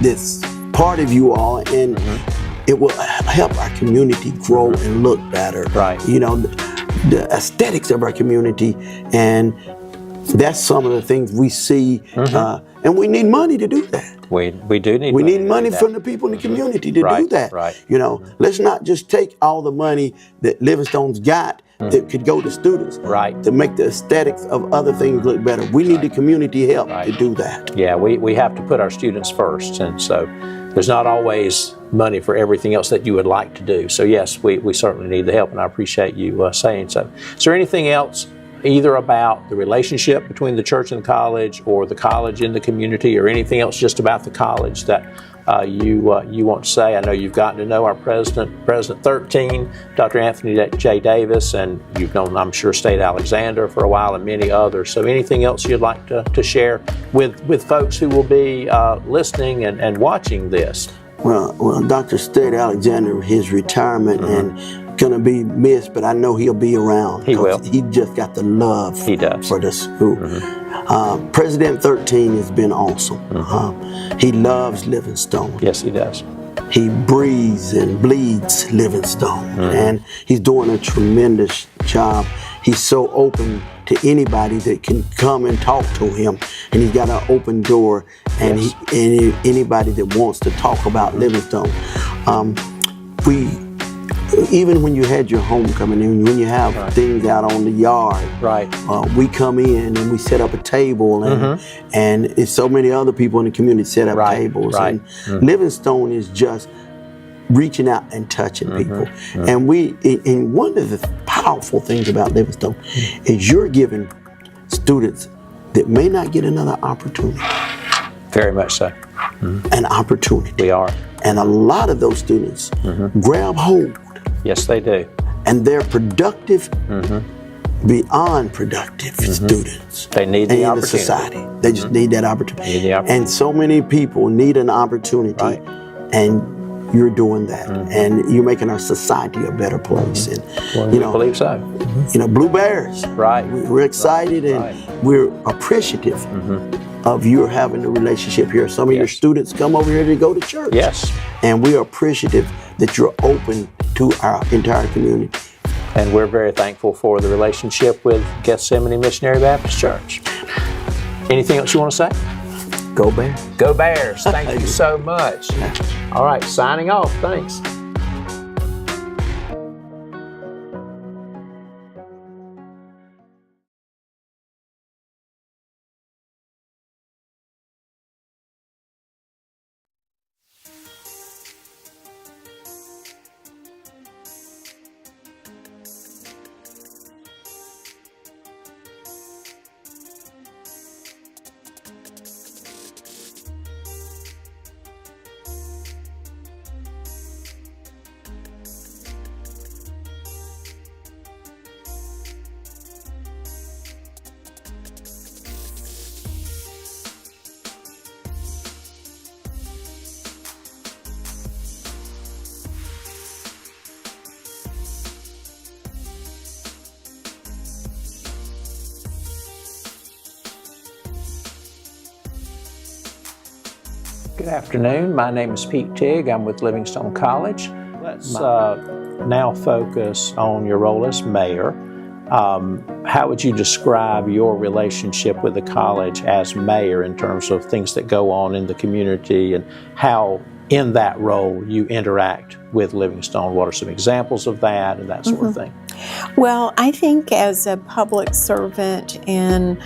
that's part of you all, and it will help our community grow and look better. You know, the aesthetics of our community, and that's some of the things we see, and we need money to do that. We do need we need money from the people in the community to do that. You know, let's not just take all the money that Livingstone's got that could go to students to make the aesthetics of other things look better. We need the community help to do that. Yeah, we have to put our students first, and so there's not always money for everything else that you would like to do. So yes, we certainly need the help, and I appreciate you saying so. Is there anything else either about the relationship between the church and the college, or the college in the community, or anything else just about the college that you want to say. I know you've gotten to know our President 13, Dr. Anthony J. Davis, and you've known, I'm sure, State Alexander for a while and many others. So anything else you'd like to share with folks who will be listening and watching this? Well, Dr. State Alexander, his retirement and gonna be missed, but I know he'll be around. He will. He just got the love for the school. President 13 has been awesome. He loves Livingstone. Yes, he does. He breathes and bleeds Livingstone, and he's doing a tremendous job. He's so open to anybody that can come and talk to him, and he's got an open door, and anybody that wants to talk about Livingstone. Even when you had your homecoming and when you have things out on the yard, we come in and we set up a table, and it's so many other people in the community set up tables. And Livingstone is just reaching out and touching people. And one of the powerful things about Livingstone is you're giving students that may not get another opportunity. Very much so. An opportunity. We are. And a lot of those students grab hold. Yes, they do. And they're productive, beyond productive students. They need the opportunity. In the society. They just need that opportunity. And so many people need an opportunity, and you're doing that. And you're making our society a better place. And I believe so. Blue Bears. We're excited and we're appreciative of your having a relationship here. Some of your students come over here to go to church. Yes. And we are appreciative that you're open to our entire community. And we're very thankful for the relationship with Gethsemane Missionary Baptist Church. Anything else you want to say? Go Bears. Go Bears. Thank you so much. All right, signing off. Thanks. Good afternoon. My name is Pete Tigg. I'm with Livingstone College. Let's now focus on your role as mayor. How would you describe your relationship with the college as mayor in terms of things that go on in the community and how in that role you interact with Livingstone? What are some examples of that and that sort of thing? Well, I think as a public servant and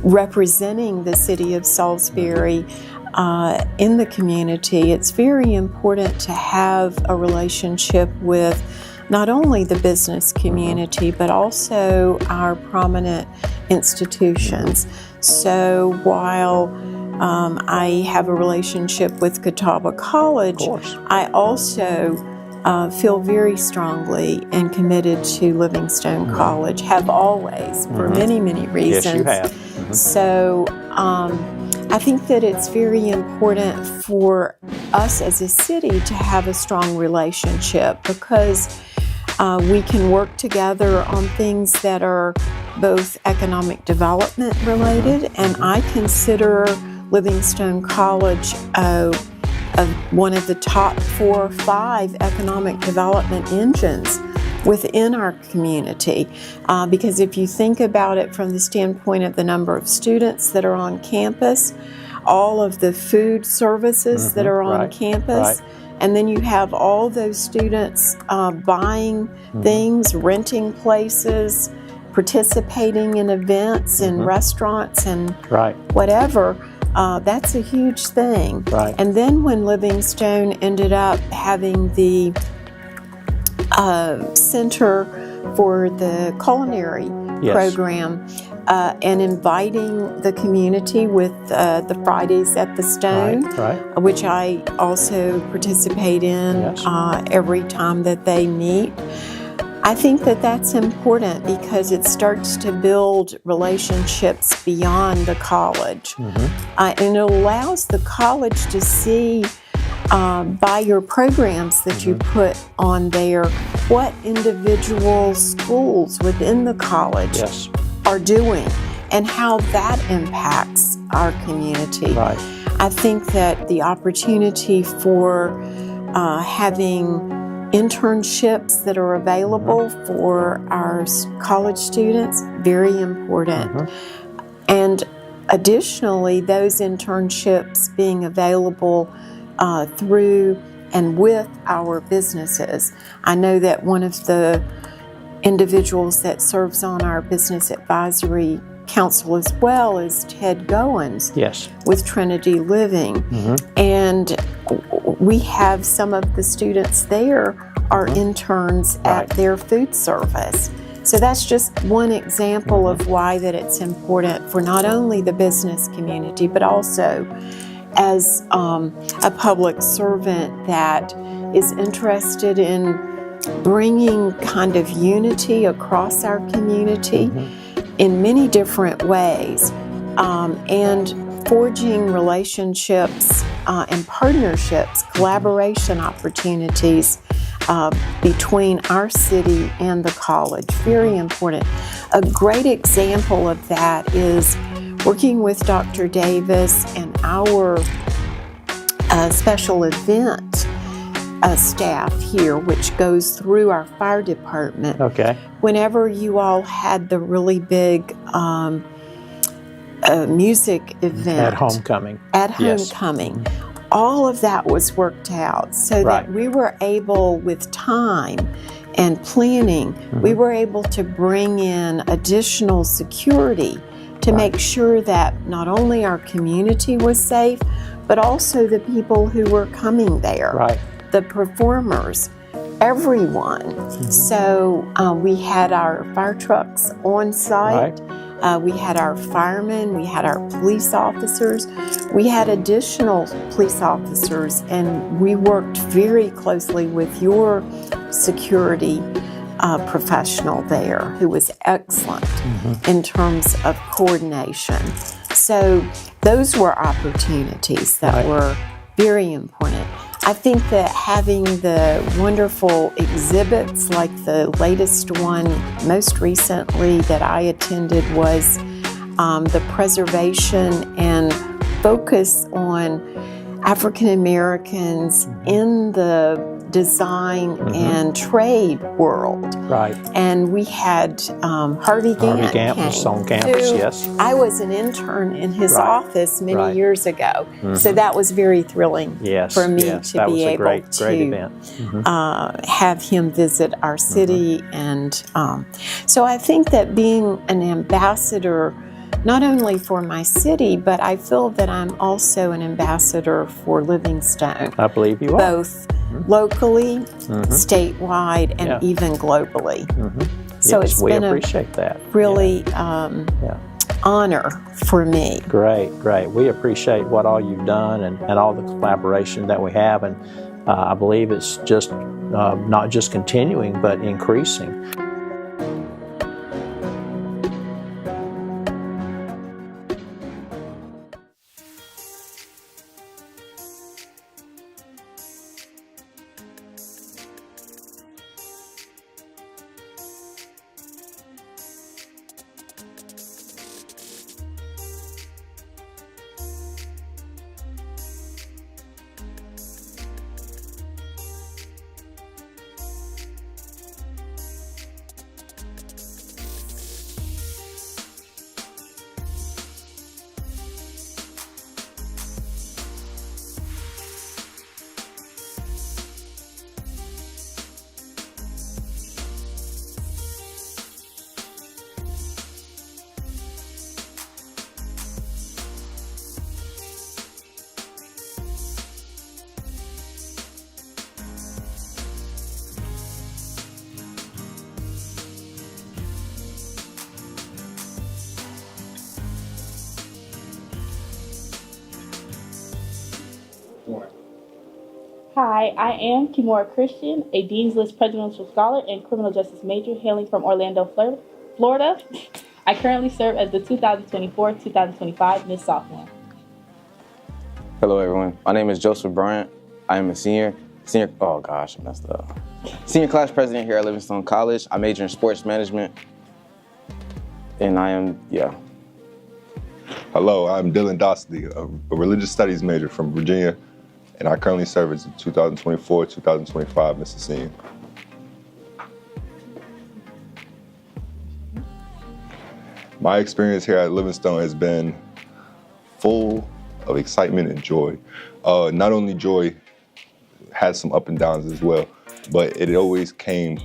representing the city of Salisbury in the community, it's very important to have a relationship with not only the business community, but also our prominent institutions. So while I have a relationship with Catawba College, I also feel very strongly and committed to Livingstone College, have always, for many, many reasons. Yes, you have. So I think that it's very important for us as a city to have a strong relationship because we can work together on things that are both economic development related, and I consider Livingstone College one of the top 4 or 5 economic development engines within our community. Because if you think about it from the standpoint of the number of students that are on campus, all of the food services that are on campus, and then you have all those students buying things, renting places, participating in events and restaurants and whatever. That's a huge thing. And then when Livingstone ended up having the Center for the Culinary program, and inviting the community with the Fridays at the Stone, which I also participate in every time that they meet. I think that that's important because it starts to build relationships beyond the college. And it allows the college to see by your programs that you put on there what individual schools within the college are doing and how that impacts our community. I think that the opportunity for having internships that are available for our college students, very important. And additionally, those internships being available through and with our businesses. I know that one of the individuals that serves on our business advisory council as well is Ted Goins with Trinity Living. And we have some of the students there are interns at their food service. So that's just one example of why that it's important for not only the business community, but also as a public servant that is interested in bringing kind of unity across our community in many different ways, and forging relationships and partnerships, collaboration opportunities between our city and the college. Very important. A great example of that is working with Dr. Davis and our special event staff here, which goes through our fire department. Whenever you all had the really big music event at homecoming, all of that was worked out so that we were able, with time and planning, we were able to bring in additional security to make sure that not only our community was safe, but also the people who were coming there, the performers, everyone. So we had our fire trucks on site. We had our firemen, we had our police officers, we had additional police officers, and we worked very closely with your security professional there, who was excellent in terms of coordination. So those were opportunities that were very important. I think that having the wonderful exhibits, like the latest one most recently that I attended was the preservation and focus on African Americans in the design and trade world. And we had Harvey Gantt was on campus, I was an intern in his office many years ago. So that was very thrilling for me to be able to have him visit our city. And so I think that being an ambassador, not only for my city, but I feel that I'm also an ambassador for Livingstone. I believe you are. Both locally, statewide, and even globally. So it's been appreciate that. Really honor for me. Great. We appreciate what all you've done and all the collaboration that we have. And I believe it's just not just continuing, but increasing. Hi, I am Kimora Christian, a Dean's List Presidential Scholar and Criminal Justice major hailing from Orlando, Florida. I currently serve as the 2024-2025 Miss Sophomore. Hello, everyone. My name is Joseph Bryant. I am a senior, oh gosh, I messed up. Senior class president here at Livingstone College. I major in sports management, and I am, Hello, I'm Dylan Dostley, a religious studies major from Virginia, and I currently serve as the 2024-2025 Mr. Senior. My experience here at Livingstone has been full of excitement and joy. Not only joy, has some up and downs as well, but it always came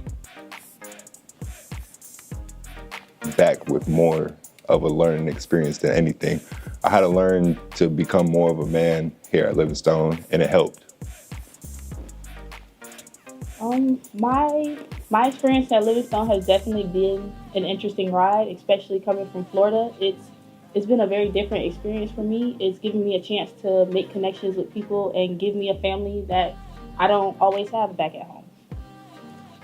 back with more of a learning experience than anything. I had to learn to become more of a man here at Livingstone, and it helped. My experience at Livingstone has definitely been an interesting ride, especially coming from Florida. It's been a very different experience for me. It's given me a chance to make connections with people and give me a family that I don't always have back at home.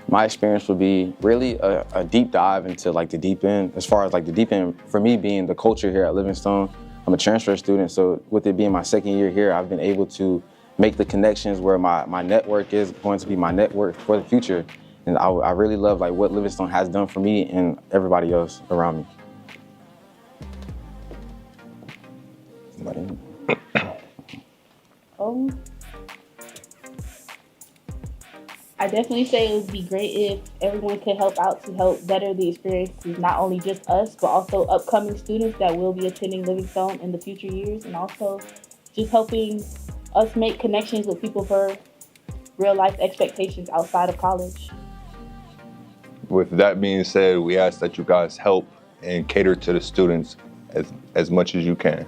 My experience would be really a deep dive into like the deep end. As far as like the deep end, for me being the culture here at Livingstone, I'm a transfer student, so with it being my second year here, I've been able to make the connections where my network is going to be my network for the future. And I really love like what Livingstone has done for me and everybody else around me. I definitely say it would be great if everyone could help out to help better the experiences, not only just us, but also upcoming students that will be attending Livingstone in the future years, and also just helping us make connections with people for real life expectations outside of college. With that being said, we ask that you guys help and cater to the students as much as you can.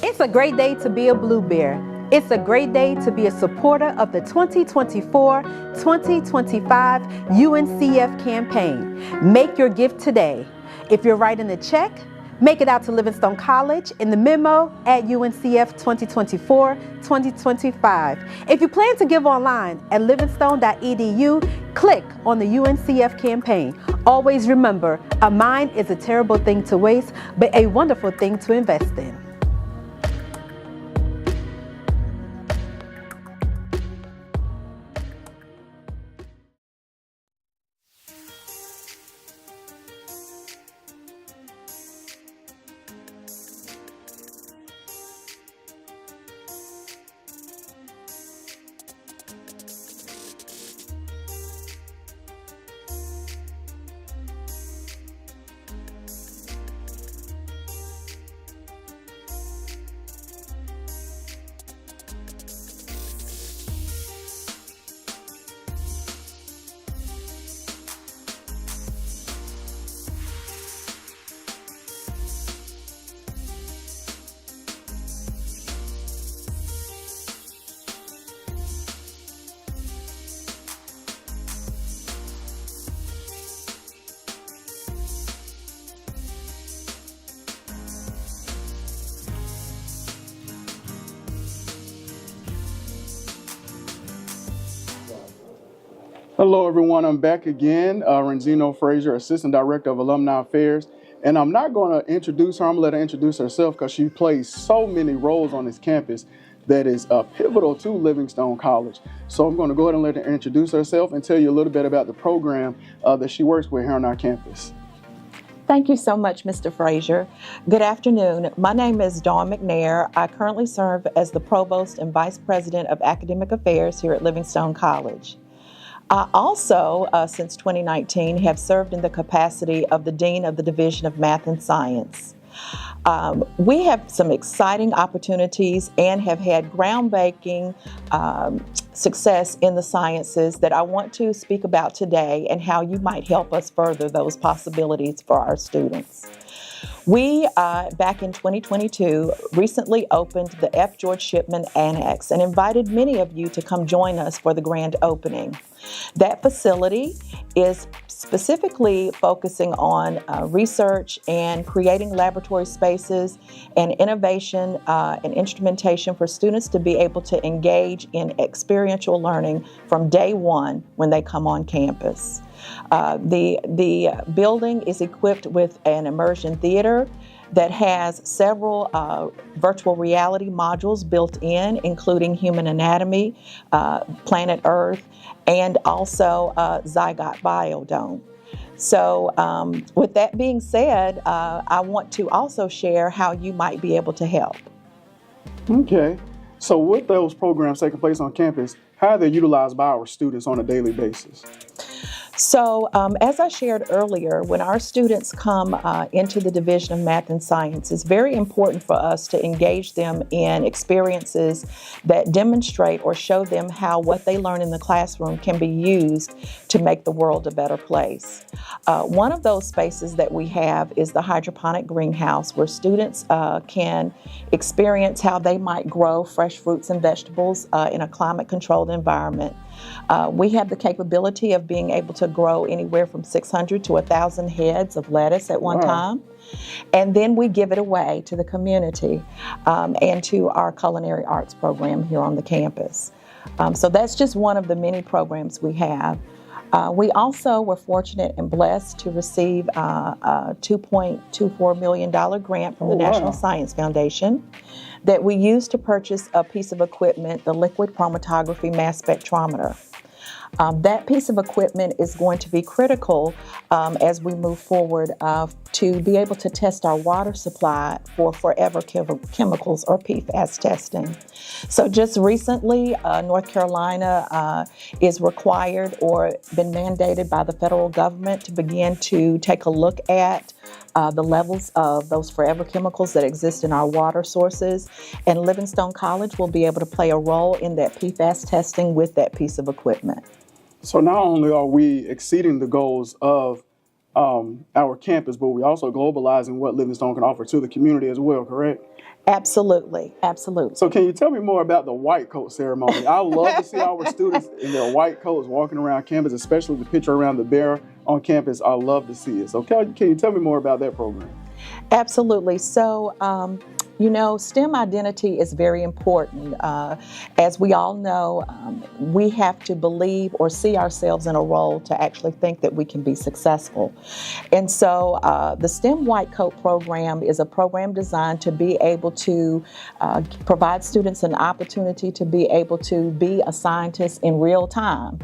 It's a great day to be a Blue Bear. It's a great day to be a supporter of the 2024-2025 UNCF campaign. Make your gift today. If you're writing a check, make it out to Livingstone College in the memo at UNCF 2024-2025. If you plan to give online at livingstone.edu, click on the UNCF campaign. Always remember, a mind is a terrible thing to waste, but a wonderful thing to invest in. Hello, everyone. I'm back again. Renzino Frazier, Assistant Director of Alumni Affairs. And I'm not going to introduce her. I'm going to let her introduce herself because she plays so many roles on this campus that is pivotal to Livingstone College. So I'm going to go ahead and let her introduce herself and tell you a little bit about the program that she works with here on our campus. Thank you so much, Mr. Frazier. Good afternoon. My name is Dawn McNair. I currently serve as the Provost and Vice President of Academic Affairs here at Livingstone College. I also, since 2019, have served in the capacity of the Dean of the Division of Math and Science. We have some exciting opportunities and have had groundbreaking success in the sciences that I want to speak about today and how you might help us further those possibilities for our students. We, back in 2022, recently opened the F. George Shipman Annex and invited many of you to come join us for the grand opening. That facility is specifically focusing on research and creating laboratory spaces and innovation and instrumentation for students to be able to engage in experiential learning from day one when they come on campus. The building is equipped with an immersion theater that has several virtual reality modules built in, including human anatomy, planet Earth, and also Zygot Biodome. So with that being said, I want to also share how you might be able to help. Okay. So with those programs taking place on campus, how are they utilized by our students on a daily basis? So as I shared earlier, when our students come into the Division of Math and Science, it's very important for us to engage them in experiences that demonstrate or show them how what they learn in the classroom can be used to make the world a better place. One of those spaces that we have is the hydroponic greenhouse, where students can experience how they might grow fresh fruits and vegetables in a climate-controlled environment. We have the capability of being able to grow anywhere from 600 to 1,000 heads of lettuce at one time. And then we give it away to the community and to our culinary arts program here on the campus. So that's just one of the many programs we have. We also were fortunate and blessed to receive a $2.24 million grant from the National Science Foundation that we used to purchase a piece of equipment, the liquid chromatography mass spectrometer. That piece of equipment is going to be critical as we move forward to be able to test our water supply for forever chemicals or PFAS testing. So just recently, North Carolina is required or been mandated by the federal government to begin to take a look at the levels of those forever chemicals that exist in our water sources. And Livingstone College will be able to play a role in that PFAS testing with that piece of equipment. So not only are we exceeding the goals of our campus, but we're also globalizing what Livingstone can offer to the community as well, correct? Absolutely, absolutely. So can you tell me more about the white coat ceremony? I love to see our students in their white coats walking around campus, especially the picture around the bear on campus. I love to see it. So can you tell me more about that program? Absolutely. So, you know, STEM identity is very important. As we all know, we have to believe or see ourselves in a role to actually think that we can be successful. And so the STEM White Coat program is a program designed to be able to provide students an opportunity to be able to be a scientist in real time.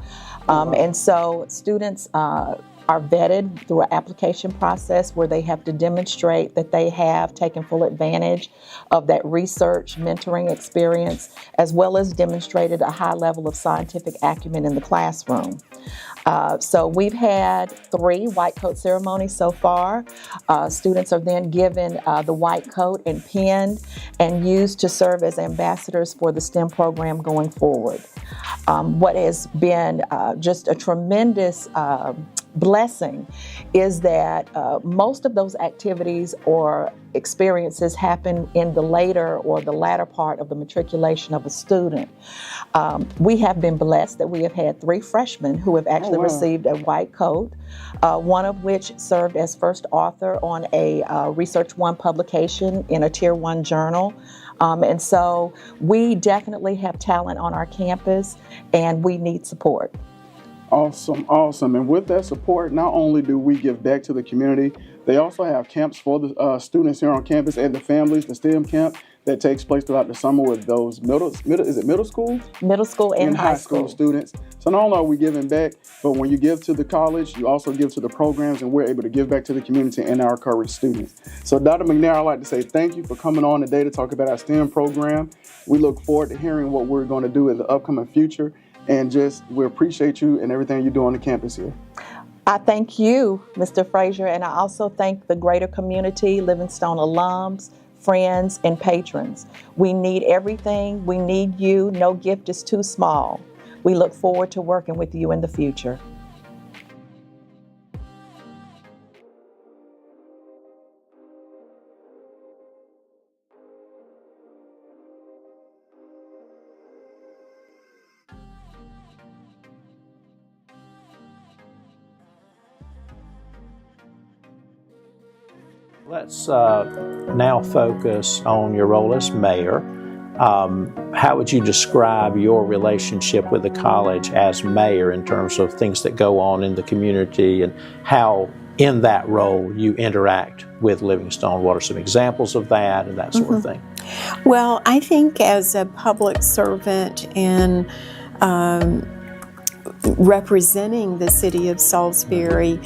And so students are vetted through an application process where they have to demonstrate that they have taken full advantage of that research mentoring experience, as well as demonstrated a high level of scientific acumen in the classroom. So we've had 3 white coat ceremonies so far. Students are then given the white coat and pinned and used to serve as ambassadors for the STEM program going forward. What has been just a tremendous blessing is that most of those activities or experiences happen in the later or the latter part of the matriculation of a student. We have been blessed that we have had 3 freshmen who have actually received a white coat, one of which served as first author on a Research One publication in a Tier 1 journal. And so we definitely have talent on our campus and we need support. Awesome, awesome. And with that support, not only do we give back to the community, they also have camps for the students here on campus and the families, the STEM camp that takes place throughout the summer with those middle school? Middle school and high school students. So not only are we giving back, but when you give to the college, you also give to the programs, and we're able to give back to the community and our encourage students. So Dr. McNair, I'd like to say thank you for coming on today to talk about our STEM program. We look forward to hearing what we're going to do in the upcoming future, and we appreciate you and everything you do on the campus here. I thank you, Mr. Frazier, and I also thank the greater community, Livingstone alums, friends, and patrons. We need everything. We need you. No gift is too small. We look forward to working with you in the future. Let's now focus on your role as mayor. How would you describe your relationship with the college as mayor in terms of things that go on in the community, and how in that role you interact with Livingstone? What are some examples of that and that sort of thing? Well, I think as a public servant and representing the city of Salisbury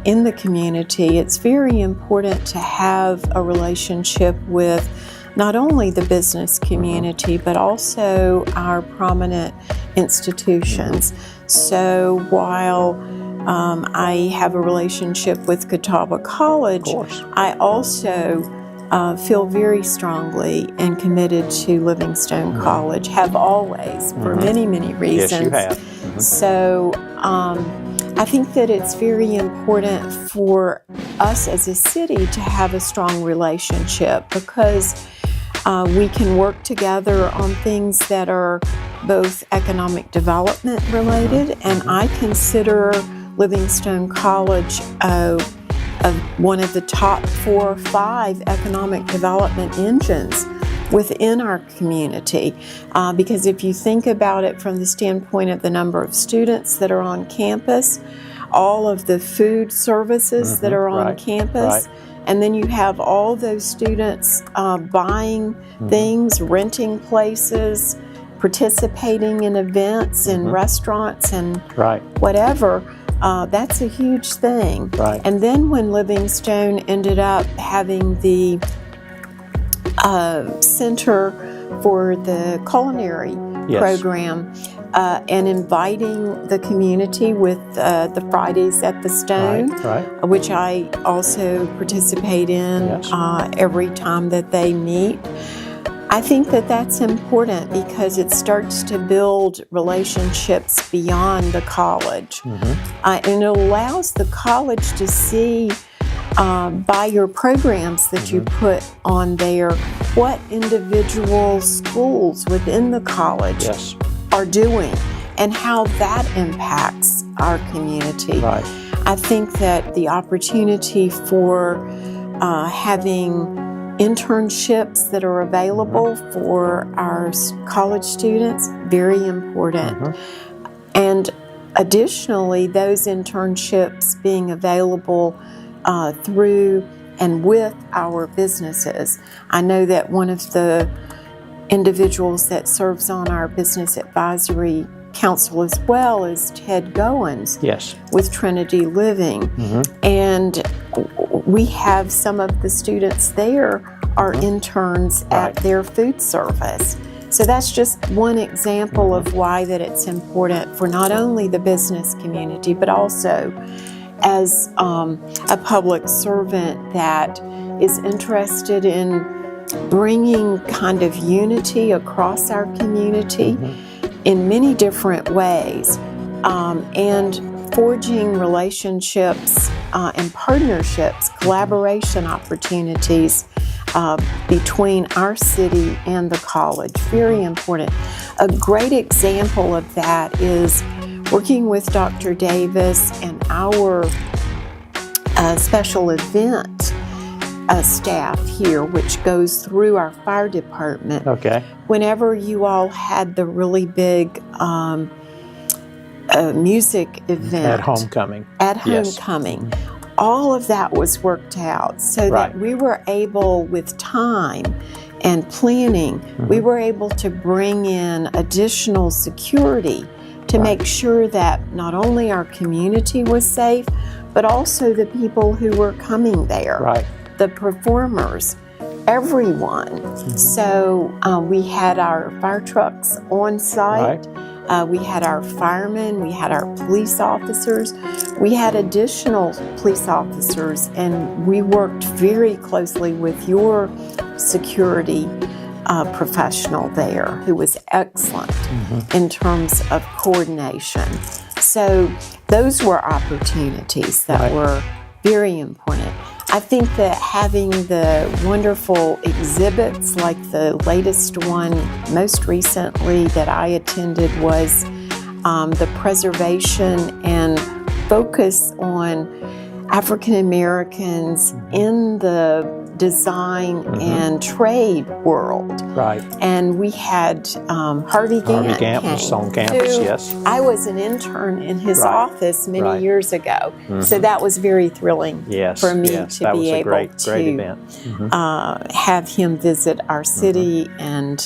in the community, it's very important to have a relationship with not only the business community, but also our prominent institutions. So while I have a relationship with Catawba College, I also feel very strongly and committed to Livingstone College, have always, for many, many reasons. Yes, you have. So I think that it's very important for us as a city to have a strong relationship, because we can work together on things that are both economic development related, and I consider Livingstone College one of the top 4 or 5 economic development engines within our community. Because if you think about it from the standpoint of the number of students that are on campus, all of the food services that are on campus, and then you have all those students buying things, renting places, participating in events and restaurants and whatever. That's a huge thing. And then when Livingstone ended up having the Center for the Culinary program and inviting the community with the Fridays at the Stone, which I also participate in every time that they meet. I think that that's important because it starts to build relationships beyond the college. And it allows the college to see by your programs that you put on there what individual schools within the college are doing and how that impacts our community. I think that the opportunity for having internships that are available for our college students, very important. And additionally, those internships being available through and with our businesses. I know that one of the individuals that serves on our business advisory council as well is Ted Goins with Trinity Living. And we have some of the students there are interns at their food service. So that's just one example of why that it's important for not only the business community, but also as a public servant that is interested in bringing kind of unity across our community in many different ways, and forging relationships and partnerships, collaboration opportunities between our city and the college. Very important. A great example of that is working with Dr. Davis and our special event staff here, which goes through our fire department. Whenever you all had the really big music event. At homecoming. At Yes. homecoming. All of that was worked out so that we were able, with time and planning, we were able to bring in additional security to make sure that not only our community was safe, but also the people who were coming there, the performers, everyone. So we had our fire trucks on site. We had our firemen, we had our police officers, we had additional police officers, and we worked very closely with your security professional there, who was excellent in terms of coordination. So those were opportunities that were very important. I think that having the wonderful exhibits, like the latest one most recently that I attended was the preservation and focus on African Americans in the design and trade world. And we had Harvey Gantt was on campus, yes. I was an intern in his office many years ago. So that was very thrilling for me to be able to have him visit our city. And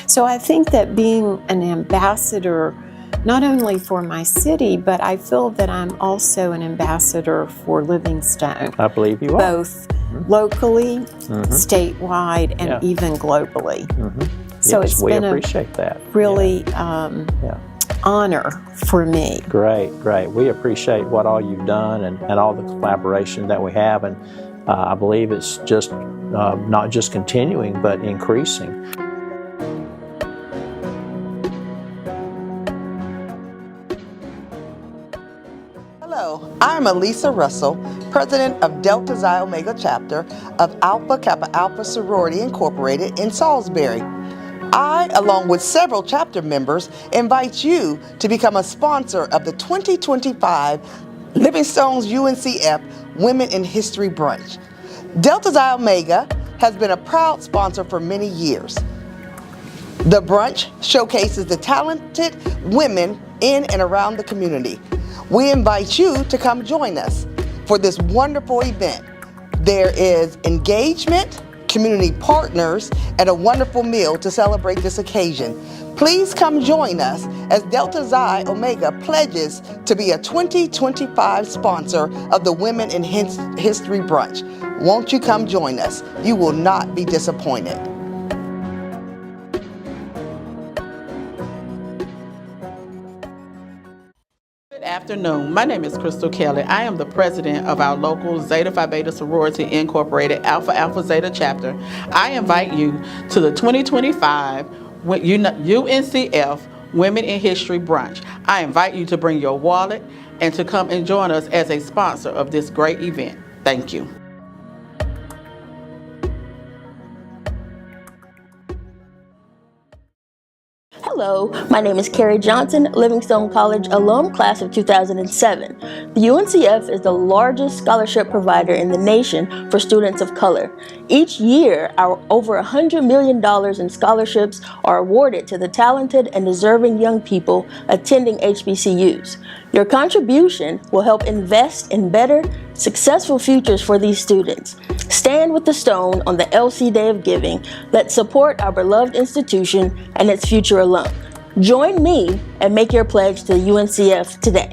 so I think that being an ambassador, not only for my city, but I feel that I'm also an ambassador for Livingstone. I believe you are. Both locally, statewide, and even globally. So it's been a really honor for me. Great. We appreciate what all you've done and all the collaboration that we have. And I believe it's just not just continuing, but increasing. Hello, I'm Elisa Russell, President of Delta Xi Omega Chapter of Alpha Kappa Alpha Sorority Incorporated in Salisbury. I, along with several chapter members, invite you to become a sponsor of the 2025 Livingstone's UNCF Women in History Brunch. Delta Xi Omega has been a proud sponsor for many years. The brunch showcases the talented women in and around the community. We invite you to come join us for this wonderful event. There is engagement, community partners, and a wonderful meal to celebrate this occasion. Please come join us as Delta Xi Omega pledges to be a 2025 sponsor of the Women in History Brunch. Won't you come join us? You will not be disappointed. Good afternoon. My name is Crystal Kelly. I am the president of our local Zeta Phi Beta Sorority Incorporated Alpha Alpha Zeta chapter. I invite you to the 2025 UNCF Women in History Brunch. I invite you to bring your wallet and to come and join us as a sponsor of this great event. Thank you. Hello, my name is Kari Johnson, Livingstone College alum, class of 2007. The UNCF is the largest scholarship provider in the nation for students of color. Each year, our over $100 million in scholarships are awarded to the talented and deserving young people attending HBCUs. Your contribution will help invest in better, successful futures for these students. Stand with the Stone on the LC Day of Giving. Let's support our beloved institution and its future alum. Join me and make your pledge to the UNCF today.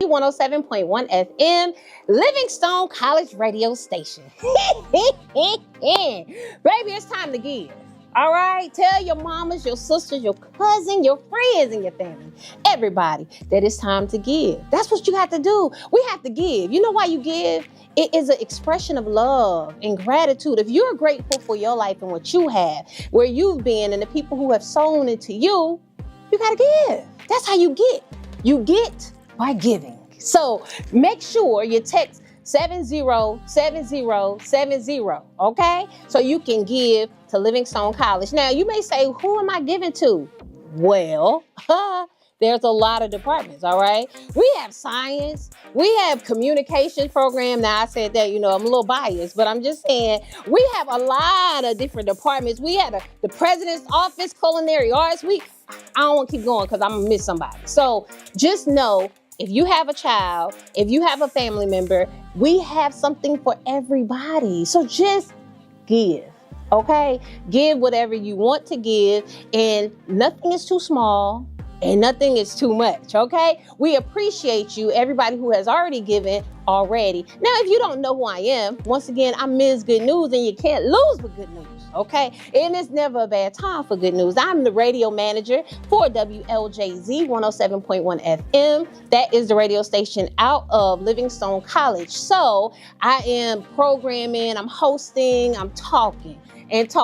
107.1 FM, Livingstone College radio station. Baby, it's time to give. All right? Tell your mamas, your sisters, your cousins, your friends, and your family, everybody, that it's time to give. That's what you have to do. We have to give. You know why you give? It is an expression of love and gratitude. If you're grateful for your life and what you have, where you've been, and the people who have sown into you, you got to give. That's how you get. You get by giving. So make sure you text 707070, okay? So you can give to Livingstone College. Now, you may say, who am I giving to? Well, there's a lot of departments, all right? We have science, we have communications program. Now, I said that, I'm a little biased, but I'm just saying, we have a lot of different departments. We have the president's office, culinary arts. I don't want to keep going because I'm going to miss somebody. So just know, if you have a child, if you have a family member, we have something for everybody. So just give, okay? Give whatever you want to give, and nothing is too small and nothing is too much, okay? We appreciate you, everybody who has already given already. Now, if you don't know who I am, once again, I'm Ms. Good News, and you can't lose with good news, okay? And it's never a bad time for good news. I'm the radio manager for WLJZ 107.1 FM. That is the radio station out of Livingstone College. So I am programming, I'm hosting, I'm talking, but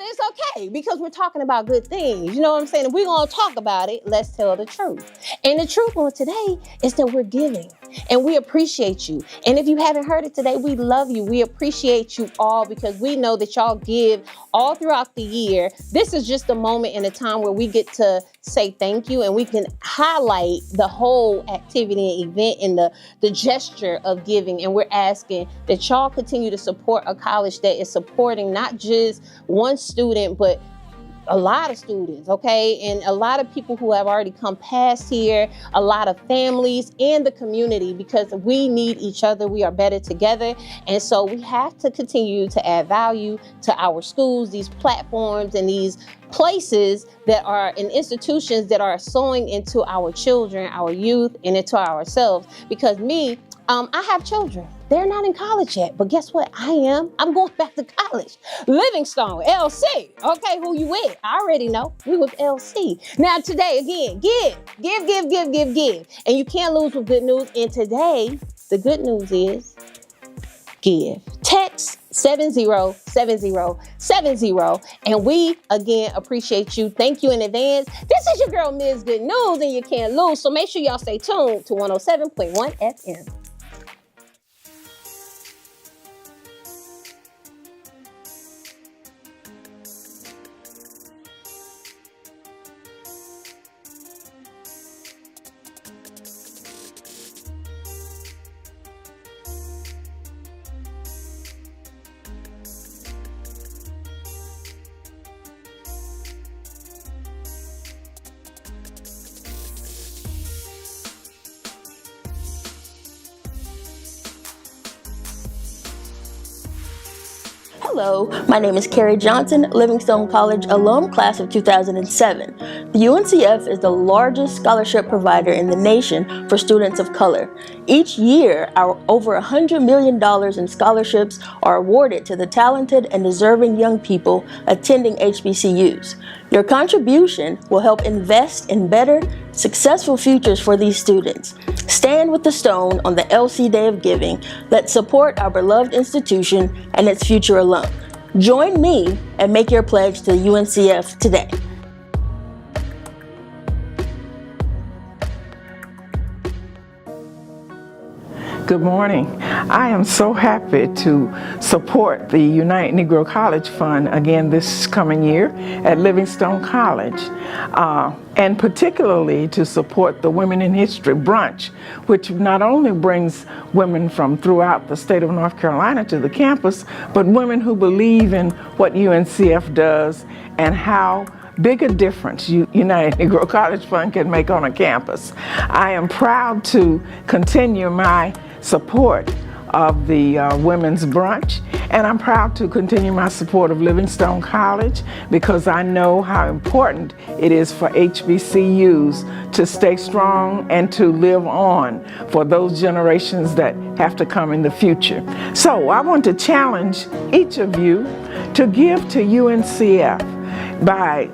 it's okay because we're talking about good things. You know what I'm saying? If we're going to talk about it, let's tell the truth. And the truth on today is that we're giving, and we appreciate you. And if you haven't heard it today, we love you. We appreciate you all because we know that y'all give all throughout the year. This is just a moment in a time where we get to say thank you, and we can highlight the whole activity and event and the gesture of giving. And we're asking that y'all continue to support a college that is supporting not just one student, but a lot of students, okay? And a lot of people who have already come past here, a lot of families and the community, because we need each other. We are better together. And so we have to continue to add value to our schools, these platforms and these places that are in institutions that are sowing into our children, our youth, and into ourselves. Because I have children. They're not in college yet, but guess what? I am. I'm going back to college. Livingstone, LC. Okay, who you with? I already know. We with LC. Now today, again, give. And you can't lose with good news. And today, the good news is give. Text 707070. And we, again, appreciate you. Thank you in advance. This is your girl, Ms. Good News, and you can't lose. So make sure y'all stay tuned to 107.1 FM. Hello, my name is Kari Johnson, Livingstone College alum, class of 2007. The UNCF is the largest scholarship provider in the nation for students of color. Each year, over $100 million in scholarships are awarded to the talented and deserving young people attending HBCUs. Your contribution will help invest in better, successful futures for these students. Stand with the stone on the LC Day of Giving. Let's support our beloved institution and its future alum. Join me and make your pledge to the UNCF today. Good morning. I am so happy to support the Unite Negro College Fund again this coming year at Livingstone College, and particularly to support the Women in History Brunch, which not only brings women from throughout the state of North Carolina to the campus, but women who believe in what UNCF does and how big a difference United Negro College Fund can make on a campus. I am proud to continue my support of the Women's Brunch. And I'm proud to continue my support of Livingstone College because I know how important it is for HBCUs to stay strong and to live on for those generations that have to come in the future. So I want to challenge each of you to give to UNCF by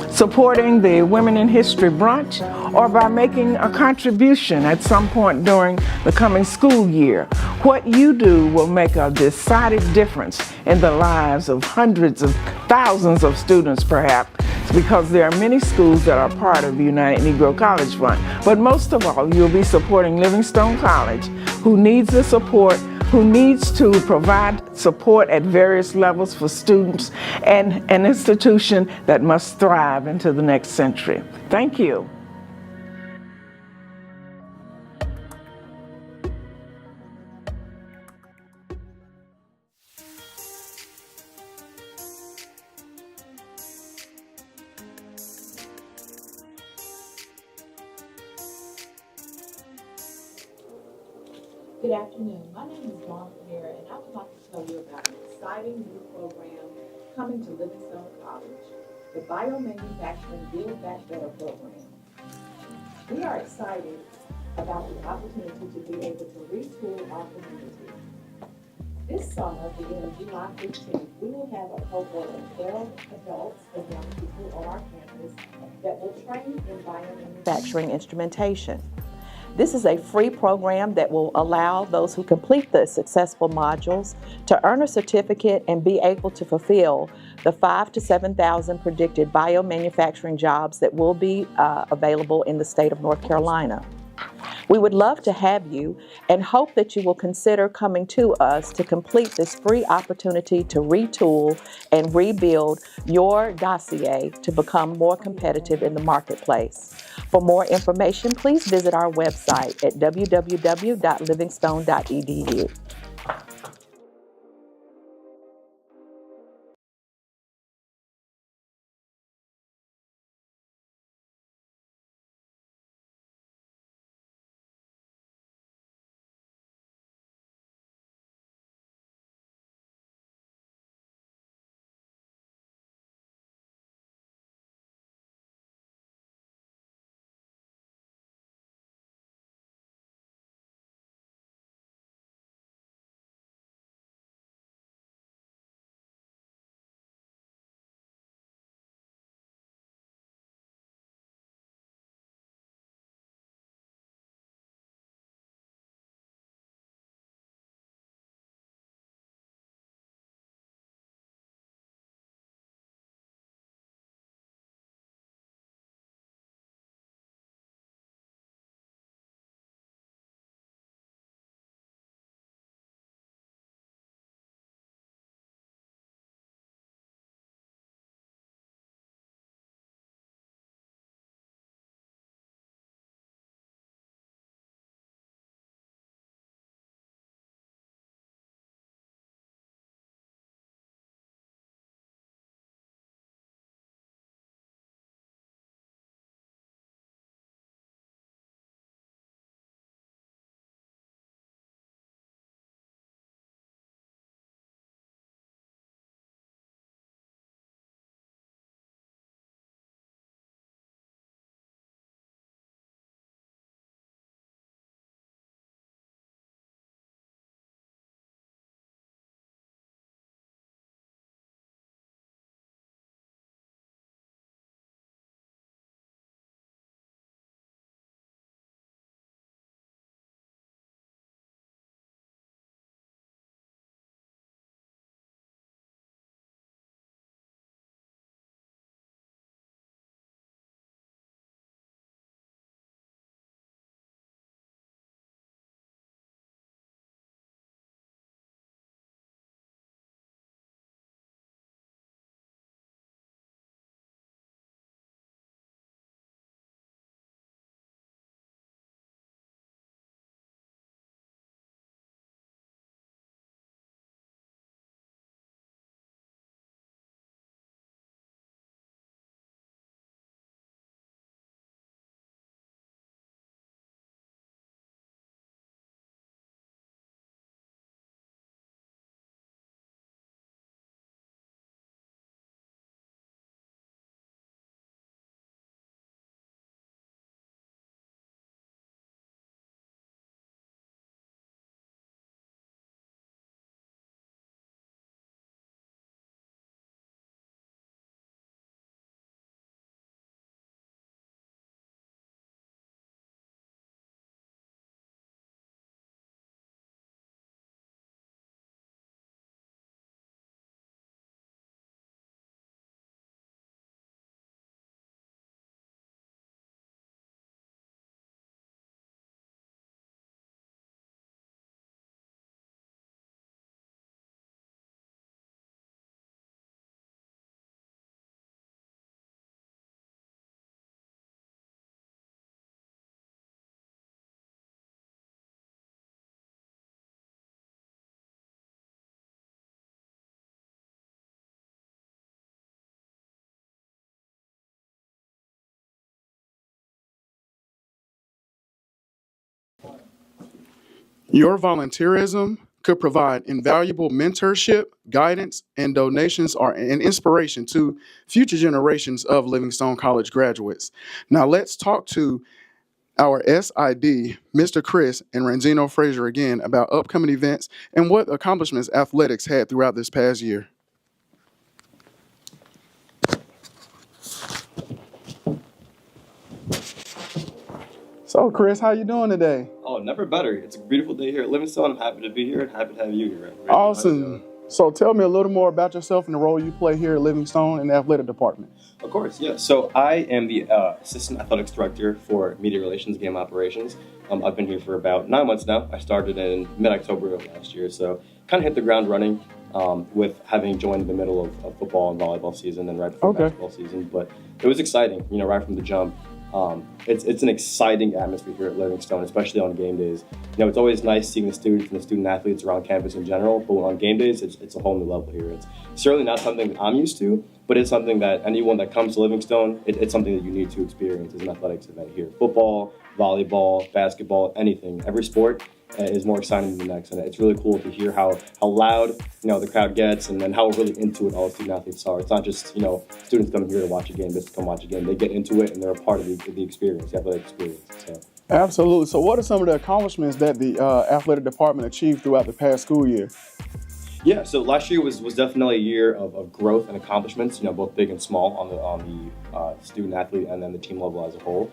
supporting the Women in History Brunch or by making a contribution at some point during the coming school year. What you do will make a decided difference in the lives of hundreds of thousands of students perhaps, because there are many schools that are part of the United Negro College Fund. But most of all, you'll be supporting Livingstone College, who needs the support, who needs to provide support at various levels for students, and an institution that must thrive into the next century. Thank you. Good afternoon. My name is Martha Mira, and I would like to tell you about an exciting new program coming to Livingstone College, the Biomanufacturing Build Back Better program. We are excited about the opportunity to be able to retool our community. This summer, beginning July 15th, we will have a cohort of 12 adults and young people on our campus that will train in biomanufacturing instrumentation. This is a free program that will allow those who complete the successful modules to earn a certificate and be able to fulfill the 5,000 to 7,000 predicted biomanufacturing jobs that will be available in the state of North Carolina. We would love to have you and hope that you will consider coming to us to complete this free opportunity to retool and rebuild your dossier to become more competitive in the marketplace. For more information, please visit our website at www.livingstone.edu. Your volunteerism could provide invaluable mentorship, guidance, and donations are an inspiration to future generations of Livingstone College graduates. Now let's talk to our SID, Mr. Chris and Ranzino Frazier again about upcoming events and what accomplishments athletics had throughout this past year. So Chris, how you doing today? Oh, never better. It's a beautiful day here at Livingstone. I'm happy to be here and happy to have you here. Awesome. So tell me a little more about yourself and the role you play here at Livingstone in the athletic department. Of course, yeah. So I am the Assistant Athletics Director for Media Relations, Game Operations. I've been here for about 9 months now. I started in mid-October of last year, so kind of hit the ground running with having joined the middle of football and volleyball season and right before basketball season. But it was exciting, right from the jump. It's an exciting atmosphere here at Livingstone, especially on game days. It's always nice seeing the students and the student athletes around campus in general, but on game days, it's a whole new level here. It's certainly not something that I'm used to, but it's something that anyone that comes to Livingstone, it's something that you need to experience as an athletics event here. Football, volleyball, basketball, anything, every sport is more exciting than the next, and it's really cool to hear how loud the crowd gets, and then how really into it all the student athletes are. It's not just students coming here to watch a game just to come watch a game. They get into it and they're a part of the experience, the athletic experience. So. Absolutely. So what are some of the accomplishments that the athletic department achieved throughout the past school year? Yeah, so last year was definitely a year of growth and accomplishments, both big and small on the student athlete and then the team level as a whole.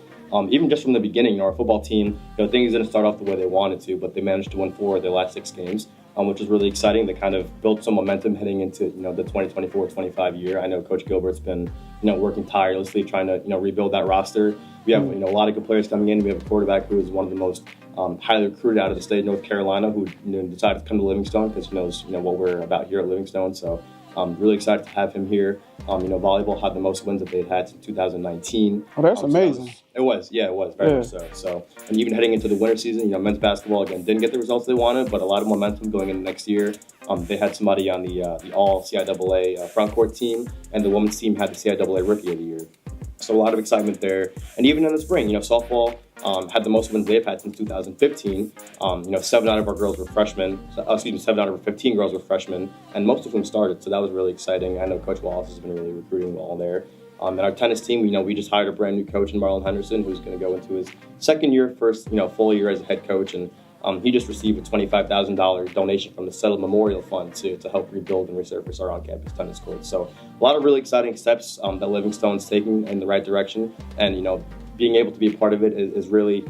Even just from the beginning, our football team, things didn't start off the way they wanted to, but they managed to win 4 of their last 6 games, which was really exciting. They kind of built some momentum heading into the 2024-25 year. I know Coach Gilbert's been working tirelessly trying to rebuild that roster. We have a lot of good players coming in. We have a quarterback who is one of the most highly recruited out of the state of North Carolina, who decided to come to Livingstone because he knows what we're about here at Livingstone. So I'm really excited to have him here. Volleyball had the most wins that they'd had since 2019. Oh, that's amazing. It was very much so. So, and even heading into the winter season, men's basketball again didn't get the results they wanted, but a lot of momentum going into next year. They had somebody on the all CIAA front court team, and the women's team had the CIAA Rookie of the Year. So a lot of excitement there. And even in the spring, softball had the most wins they've had since 2015. 7 out of our girls were freshmen. 7 out of our 15 girls were freshmen, and most of them started. So that was really exciting. I know Coach Wallace has been really recruiting well there. And our tennis team, we just hired a brand new coach in Marlon Henderson, who's going to go into his second year, first full year as a head coach. And he just received a $25,000 donation from the Settle Memorial Fund to help rebuild and resurface our on-campus tennis courts. So a lot of really exciting steps that Livingstone's taking in the right direction. And, being able to be a part of it is really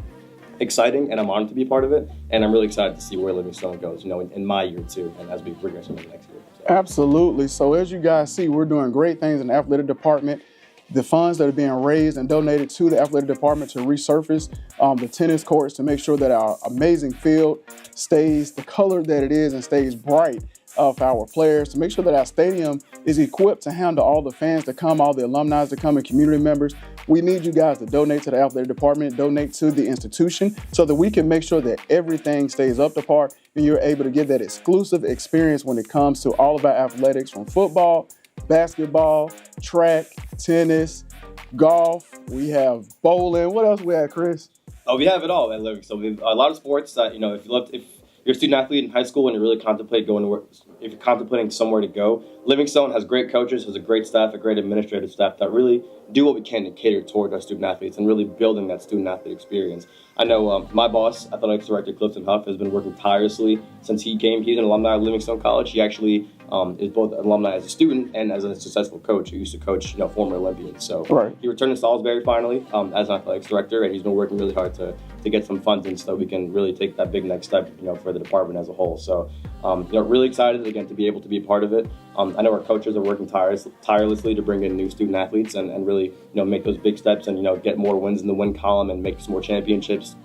exciting, and I'm honored to be a part of it. And I'm really excited to see where Livingstone goes, in my year too, and as we progress into the next year. So. Absolutely. So as you guys see, we're doing great things in the athletic department. The funds that are being raised and donated to the athletic department to resurface the tennis courts to make sure that our amazing field stays the color that it is and stays bright for our players, to make sure that our stadium is equipped to handle all the fans that come, all the alumni that come, and community members. We need you guys to donate to the athletic department, donate to the institution, so that we can make sure that everything stays up to par and you're able to get that exclusive experience when it comes to all of our athletics, from football, basketball, track, tennis, golf. We have bowling. What else we have, Chris? Oh, we have it all at Livingstone. We have a lot of sports that, if you're a student athlete in high school and you really contemplate going to work, if you're contemplating somewhere to go, Livingstone has great coaches, has a great staff, a great administrative staff that really do what we can to cater toward our student athletes and really building that student athlete experience. I know my boss, Athletics Director Clifton Huff, has been working tirelessly since he came. He's an alumni of Livingstone College. He actually is both an alumni as a student and as a successful coach. He used to coach, former Olympians. So He returned to Salisbury finally as an athletics director, and he's been working really hard to get some funds in so that we can really take that big next step, for the department as a whole. So, really excited again to be able to be a part of it. I know our coaches are working tirelessly to bring in new student athletes and really, make those big steps and, get more wins in the win column and make some more championships.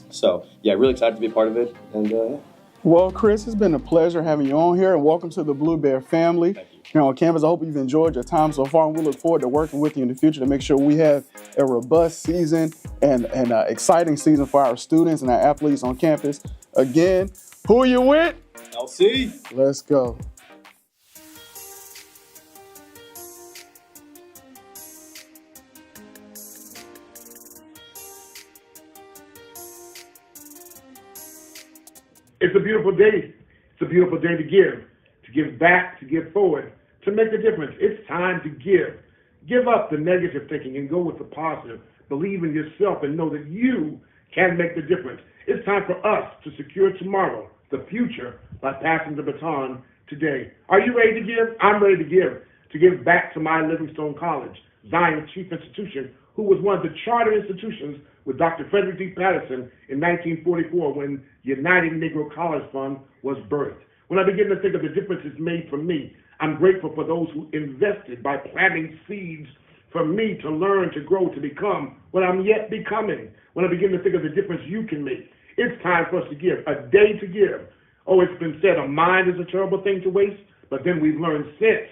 So, yeah, really excited to be a part of it. And Well, Chris, it's been a pleasure having you on here, and welcome to the Blue Bear family. Here on campus, I hope you've enjoyed your time so far, and we look forward to working with you in the future to make sure we have a robust season and an exciting season for our students and our athletes on campus. Again, who you with? LC. Let's go. It's a beautiful day. It's a beautiful day to give back, to give forward, to make a difference. It's time to give. Give up the negative thinking and go with the positive. Believe in yourself and know that you can make the difference. It's time for us to secure tomorrow, the future, by passing the baton today. Are you ready to give? I'm ready to give back to my Livingstone College, Zion's chief institution, who was one of the charter institutions with Dr. Frederick D. Patterson in 1944 when United Negro College Fund was birthed. When I begin to think of the difference it's made for me, I'm grateful for those who invested by planting seeds for me to learn, to grow, to become what I'm yet becoming. When I begin to think of the difference you can make, it's time for us to give, a day to give. Oh, it's been said a mind is a terrible thing to waste, but then we've learned since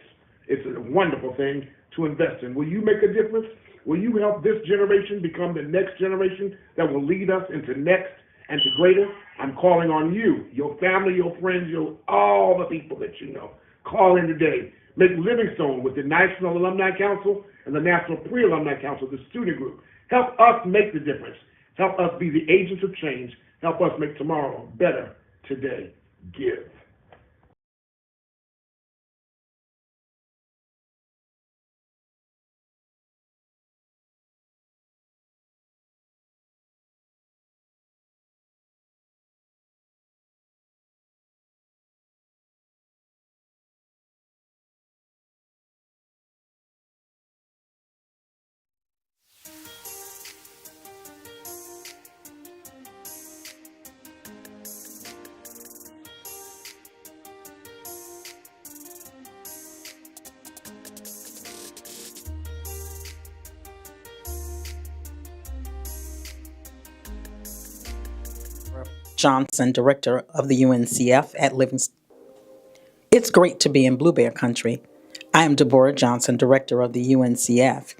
it's a wonderful thing to invest in. Will you make a difference? Will you help this generation become the next generation that will lead us into next and to greater? I'm calling on you, your family, your friends, all the people that you know. Call in today. Make Livingstone with the National Alumni Council and the National Pre-Alumni Council, the student group. Help us make the difference. Help us be the agents of change. Help us make tomorrow better today. Give. Johnson, Director of the UNCF at Livingstone. It's great to be in Blue Bear Country. I am Deborah Johnson, Director of the UNCF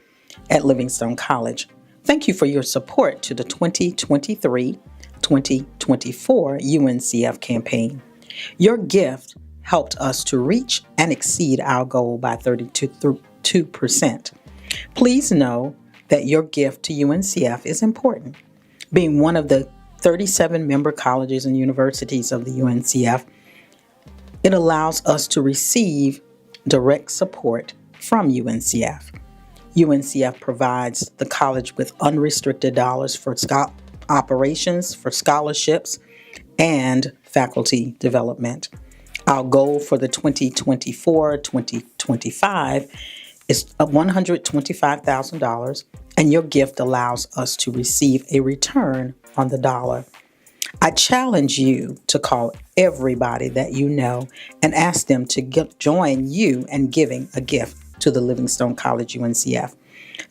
at Livingstone College. Thank you for your support to the 2023-2024 UNCF campaign. Your gift helped us to reach and exceed our goal by 32%. Please know that your gift to UNCF is important. Being one of the 37 member colleges and universities of the UNCF, it allows us to receive direct support from UNCF. UNCF provides the college with unrestricted dollars for operations, for scholarships, and faculty development. Our goal for the 2024-2025 is $125,000, and your gift allows us to receive a return on the dollar. I challenge you to call everybody that you know and ask them to join you in giving a gift to the Livingstone College UNCF.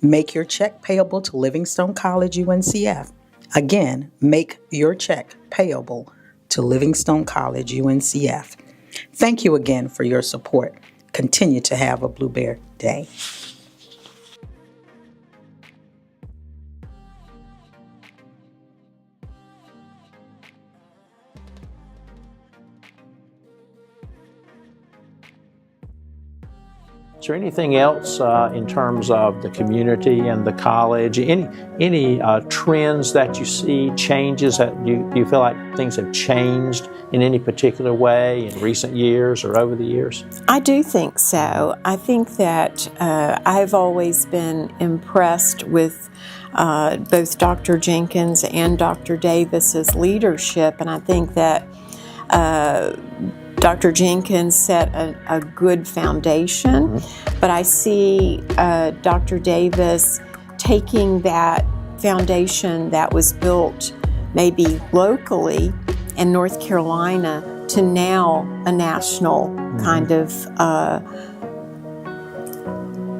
Make your check payable to Livingstone College UNCF. Again, make your check payable to Livingstone College UNCF. Thank you again for your support. Continue to have a Blue Bear Day. Is there anything else in terms of the community and the college? Any trends that you see, changes that do you feel like things have changed in any particular way in recent years or over the years? I do think so. I think that I've always been impressed with both Dr. Jenkins and Dr. Davis's leadership, and I think that Dr. Jenkins set a good foundation, but I see Dr. Davis taking that foundation that was built maybe locally in North Carolina to now a national kind of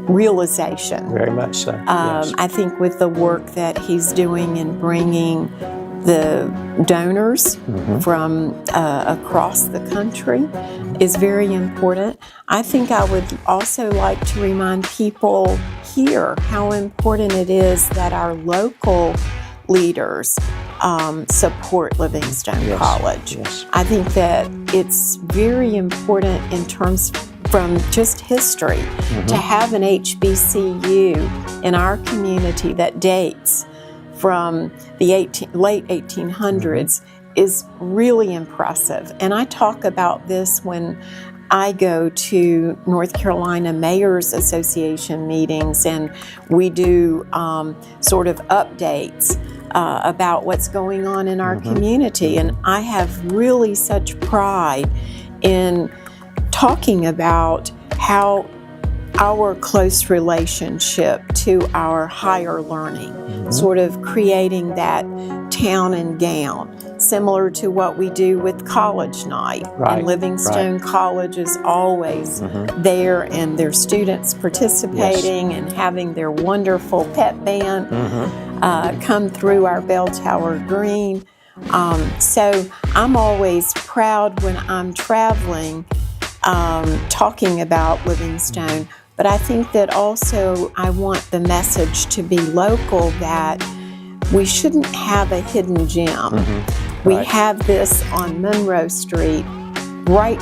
realization. Very much so. Yes. I think with the work that he's doing in bringing the donors from across the country is very important. I think I would also like to remind people here how important it is that our local leaders support Livingstone College. Yes. I think that it's very important in terms from just history to have an HBCU in our community that dates from the late 1800s is really impressive. And I talk about this when I go to North Carolina Mayors Association meetings, and we do sort of updates about what's going on in our community. And I have really such pride in talking about how our close relationship to our higher learning, sort of creating that town and gown, similar to what we do with college night. And Livingstone College is always there, and their students participating and having their wonderful pep band come through our bell tower green. So I'm always proud when I'm traveling talking about Livingstone, but I think that also I want the message to be local, that we shouldn't have a hidden gem. We have this on Monroe Street, right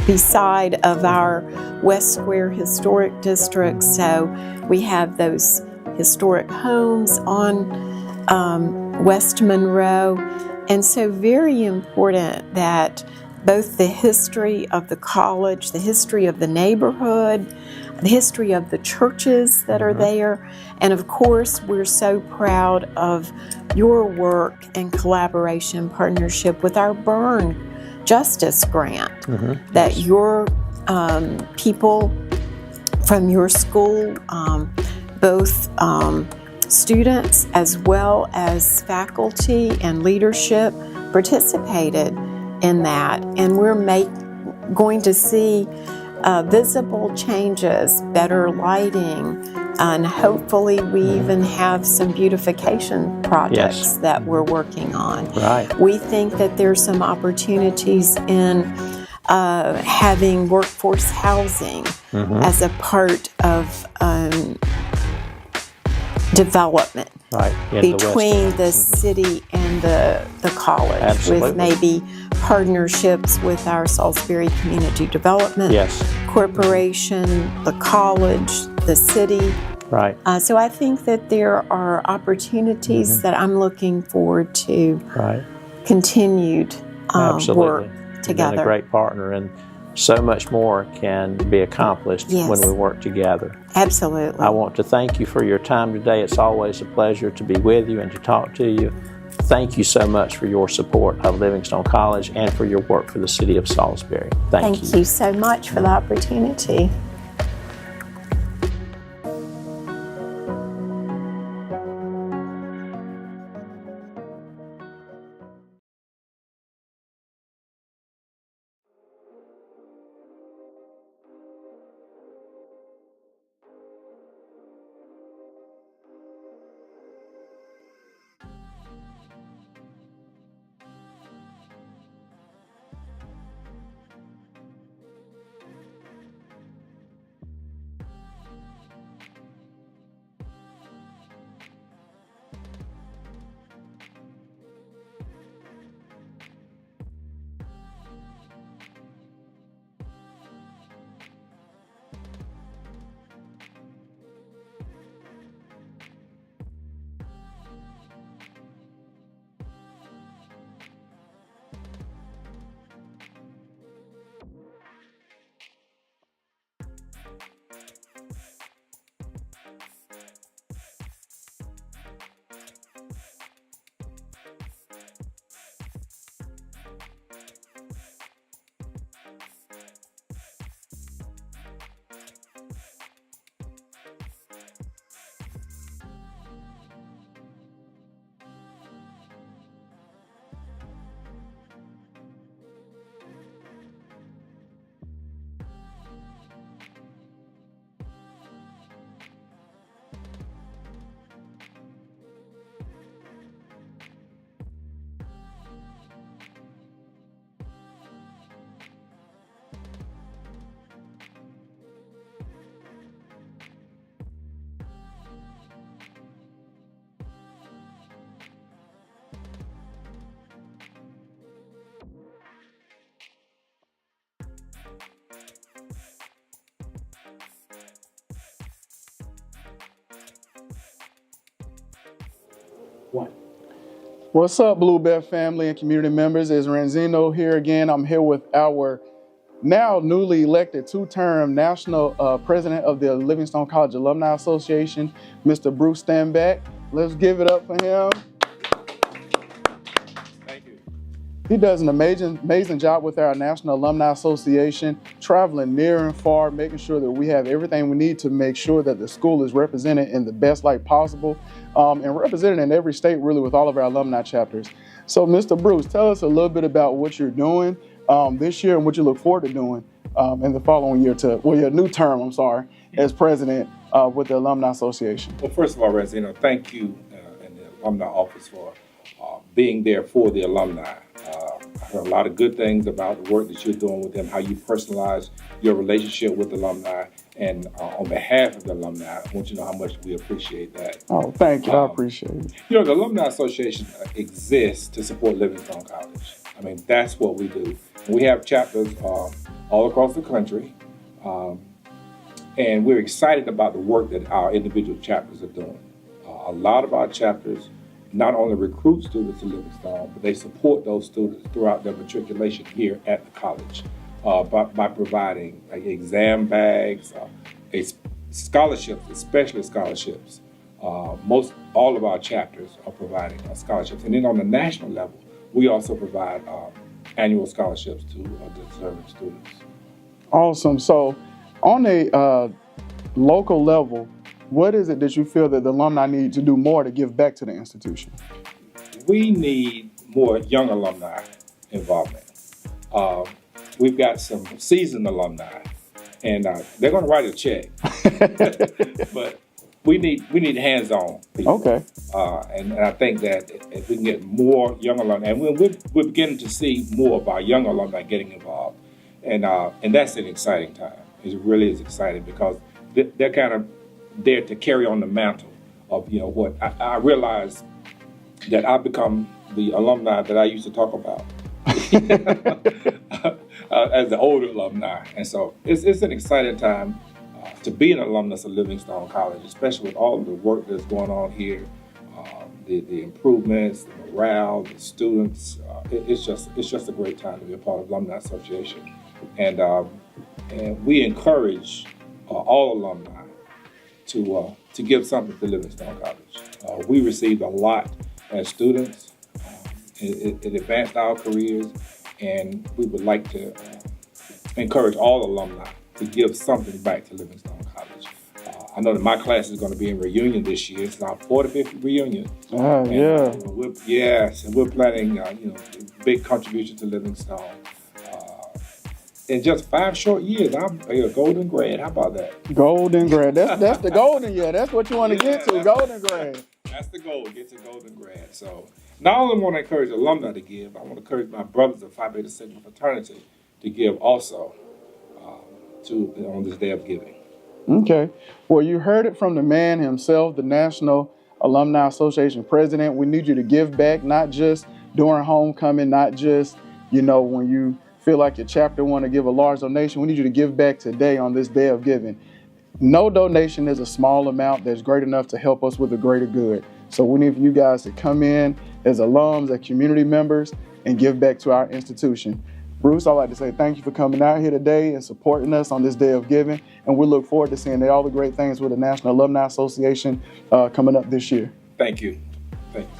beside of our West Square Historic District. So we have those historic homes on West Monroe. And so very important that both the history of the college, the history of the neighborhood, the history of the churches that are there, and of course we're so proud of your work and collaboration partnership with our Burn Justice Grant, that your people from your school, both students as well as faculty and leadership, participated in that, and we're going to see visible changes, better lighting, and hopefully we even have some beautification projects that we're working on. We think that there's some opportunities in having workforce housing as a part of development between the city and the college, with maybe partnerships with our Salisbury Community Development Corporation, the college, the city. So I think that there are opportunities that I'm looking forward to continued work together. You've been a great partner, and so much more can be accomplished when we work together. Absolutely. I want to thank you for your time today. It's always a pleasure to be with you and to talk to you. Thank you so much for your support of Livingstone College and for your work for the city of Salisbury. Thank you. Thank you so much for the opportunity. What's up, Blue Bear family and community members? It's Ranzino here again. I'm here with our now newly elected two-term national president of the Livingstone College Alumni Association, Mr. Bruce Stanback. Let's give it up for him. Thank you. He does an amazing job with our National Alumni Association, traveling near and far, making sure that we have everything we need to make sure that the school is represented in the best light possible, and represented in every state really with all of our alumni chapters. So Mr. Bruce, tell us a little bit about what you're doing this year and what you look forward to doing in the following year your new term, as president with the Alumni Association. Well, first of all, Razino, thank you and the Alumni Office for being there for the alumni. I heard a lot of good things about the work that you're doing with them, how you personalize your relationship with alumni. And on behalf of the alumni, I want you to know how much we appreciate that. Oh, thank you. I appreciate it. You know, the Alumni Association exists to support Livingstone College. I mean, that's what we do. We have chapters all across the country. And we're excited about the work that our individual chapters are doing. A lot of our chapters not only recruit students to Livingstone, but they support those students throughout their matriculation here at the college by providing exam bags, scholarships, especially scholarships. All of our chapters are providing scholarships. And then on the national level, we also provide annual scholarships to deserving students. Awesome. So on a local level, what is it that you feel that the alumni need to do more to give back to the institution? We need more young alumni involvement. We've got some seasoned alumni, and they're going to write a check. But we need hands-on people. Okay. And I think that if we can get more young alumni, and we're beginning to see more of our young alumni getting involved, and that's an exciting time. It really is exciting because they're kind of there to carry on the mantle of, you know, what I realized that I've become the alumni that I used to talk about as the older alumni. And so it's an exciting time to be an alumnus of Livingstone College, especially with all of the work that's going on here, the improvements, the morale, the students. It's just a great time to be a part of Alumni Association. And we encourage all alumni to give something to Livingstone College. We received a lot as students. It advanced our careers, and we would like to encourage all alumni to give something back to Livingstone College. I know that my class is going to be in reunion this year. It's our 45th reunion. And we're planning a big contribution to Livingstone. In just 5 short years, I'm a golden grad. How about that? Golden grad. That's the golden year. That's what you want to get to, golden grad. That's the goal, get to golden grad. So not only want to encourage alumni to give, I want to encourage my brothers of Phi Beta Sigma fraternity to give also on this day of giving. Okay. Well, you heard it from the man himself, the National Alumni Association president. We need you to give back, not just during homecoming, not just, when you feel like your chapter want to give a large donation. We need you to give back today on this day of giving. No donation is a small amount that's great enough to help us with the greater good. So we need for you guys to come in as alums, as community members, and give back to our institution. Bruce, I'd like to say thank you for coming out here today and supporting us on this day of giving. And we look forward to seeing all the great things with the National Alumni Association coming up this year. Thank you. Thank you.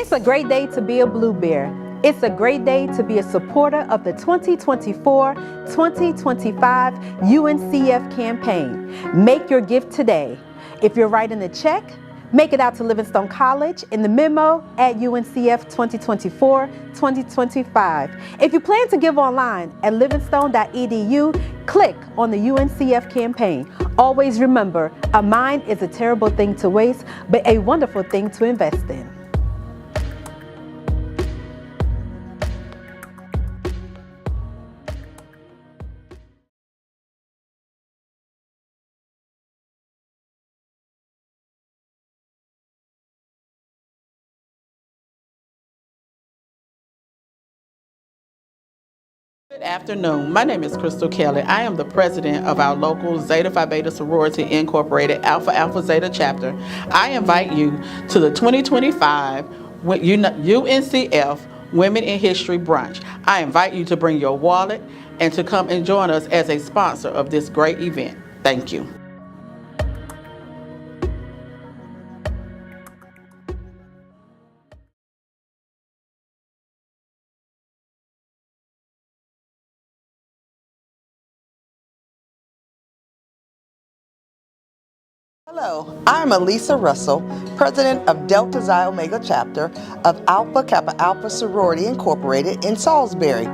It's a great day to be a Blue Bear. It's a great day to be a supporter of the 2024-2025 UNCF campaign. Make your gift today. If you're writing a check, make it out to Livingstone College in the memo at UNCF 2024-2025. If you plan to give online at livingstone.edu, click on the UNCF campaign. Always remember, a mind is a terrible thing to waste, but a wonderful thing to invest in. Good afternoon. My name is Crystal Kelly. I am the president of our local Zeta Phi Beta Sorority Incorporated Alpha Alpha Zeta chapter. I invite you to the 2025 UNCF Women in History Brunch. I invite you to bring your wallet and to come and join us as a sponsor of this great event. Thank you. Hello, I'm Elisa Russell, president of Delta Xi Omega chapter of Alpha Kappa Alpha Sorority Incorporated in Salisbury.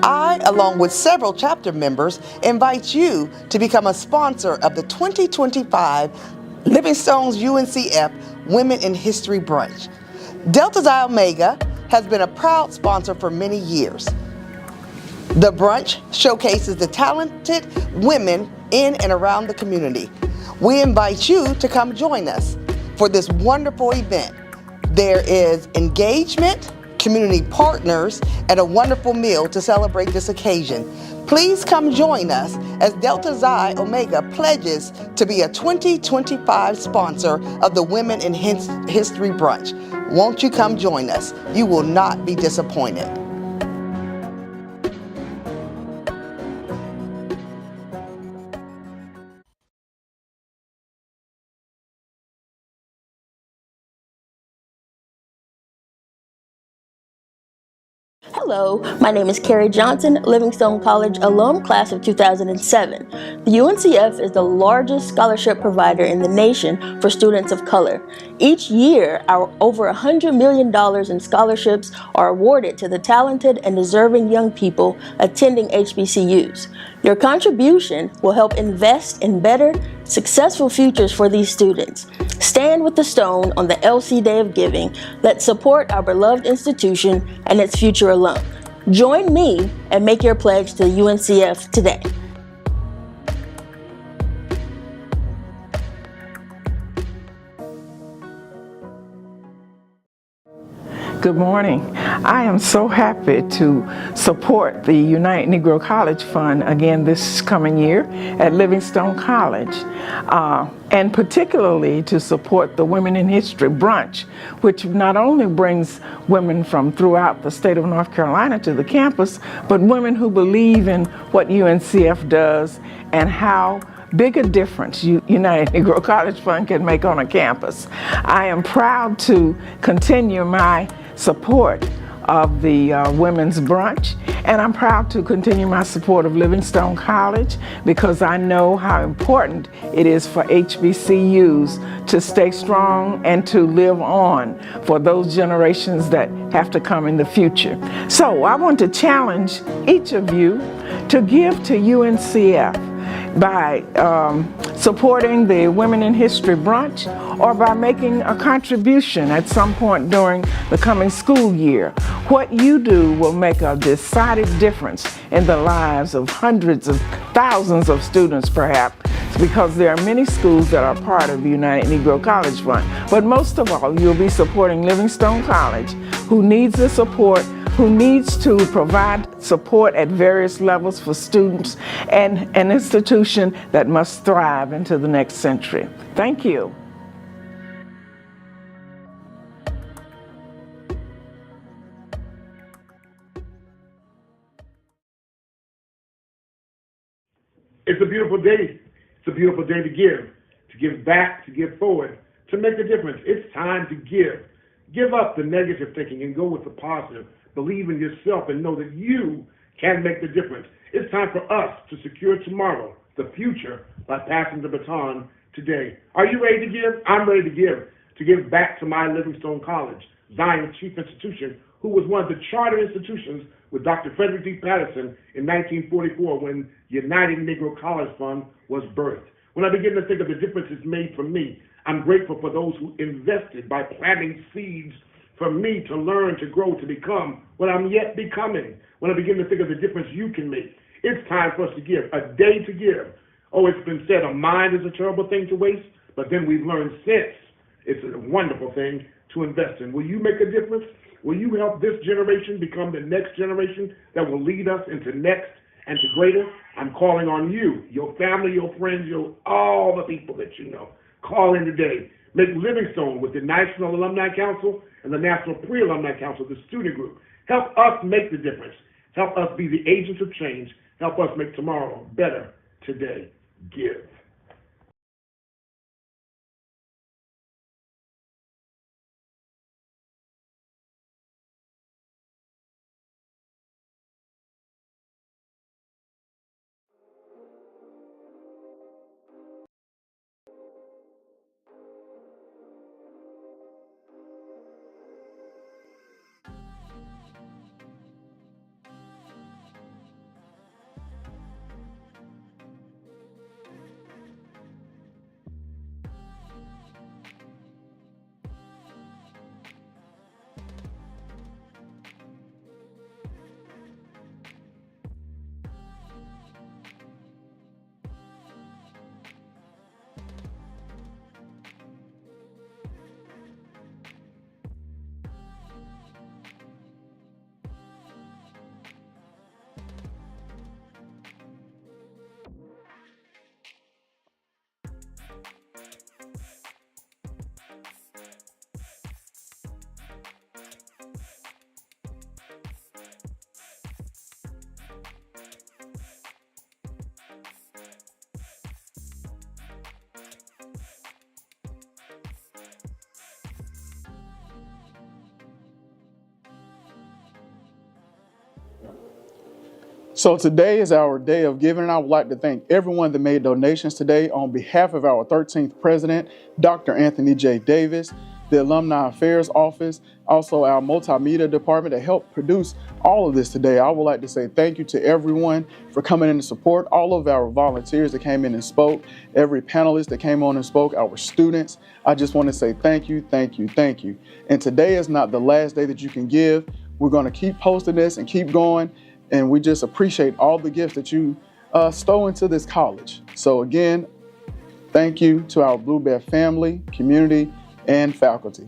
I, along with several chapter members, invite you to become a sponsor of the 2025 Livingstone's UNCF Women in History Brunch. Delta Xi Omega has been a proud sponsor for many years. The brunch showcases the talented women in and around the community. We invite you to come join us for this wonderful event. There is engagement, community partners, and a wonderful meal to celebrate this occasion. Please come join us as Delta Xi Omega pledges to be a 2025 sponsor of the Women in History Brunch. Won't you come join us? You will not be disappointed. Hello, my name is Kari Johnson, Livingstone College alum, class of 2007. The UNCF is the largest scholarship provider in the nation for students of color. Each year, our over $100 million in scholarships are awarded to the talented and deserving young people attending HBCUs. Your contribution will help invest in better, successful futures for these students. Stand with the stone on the LC Day of Giving. Let's support our beloved institution and its future alum. Join me and make your pledge to the UNCF today. Good morning. I am so happy to support the Unite Negro College Fund again this coming year at Livingstone College, and particularly to support the Women in History Brunch, which not only brings women from throughout the state of North Carolina to the campus, but women who believe in what UNCF does and how big a difference United Negro College Fund can make on a campus. I am proud to continue my support of the Women's Brunch, and I'm proud to continue my support of Livingstone College because I know how important it is for HBCUs to stay strong and to live on for those generations that have to come in the future. So I want to challenge each of you to give to UNCF by supporting the Women in History Brunch or by making a contribution at some point during the coming school year. What you do will make a decided difference in the lives of hundreds of thousands of students perhaps, because there are many schools that are part of the United Negro College Fund. But most of all, you'll be supporting Livingstone College, who needs the support, who needs to provide support at various levels for students, and an institution that must thrive into the next century. Thank you. It's a beautiful day. It's a beautiful day to give back, to give forward, to make a difference. It's time to give. Give up the negative thinking and go with the positive. Believe in yourself and know that you can make the difference. It's time for us to secure tomorrow, the future, by passing the baton today. Are you ready to give? I'm ready to give back to my Livingstone College, Zion's chief institution, who was one of the charter institutions with Dr. Frederick D. Patterson in 1944 when the United Negro College Fund was birthed. When I begin to think of the difference it's made for me, I'm grateful for those who invested by planting seeds for me to learn, to grow, to become what I'm yet becoming. When I begin to think of the difference you can make, it's time for us to give, a day to give. Oh, it's been said a mind is a terrible thing to waste, but then we've learned since it's a wonderful thing to invest in. Will you make a difference? Will you help this generation become the next generation that will lead us into next and to greater? I'm calling on you, your family, your friends, all the people that you know. Call in today. Make Livingstone with the National Alumni Council and the National Pre-Alumni Council, the student group. Help us make the difference. Help us be the agents of change. Help us make tomorrow better today. Give. So today is our day of giving, and I would like to thank everyone that made donations today on behalf of our 13th president, Dr. Anthony J. Davis, the Alumni Affairs Office, also our Multimedia Department that helped produce all of this today. I would like to say thank you to everyone for coming in to support, all of our volunteers that came in and spoke, every panelist that came on and spoke, our students. I just want to say thank you, thank you, thank you. And today is not the last day that you can give. We're going to keep posting this and keep going. And we just appreciate all the gifts that you stow into this college. So again, thank you to our Blue Bear family, community, and faculty.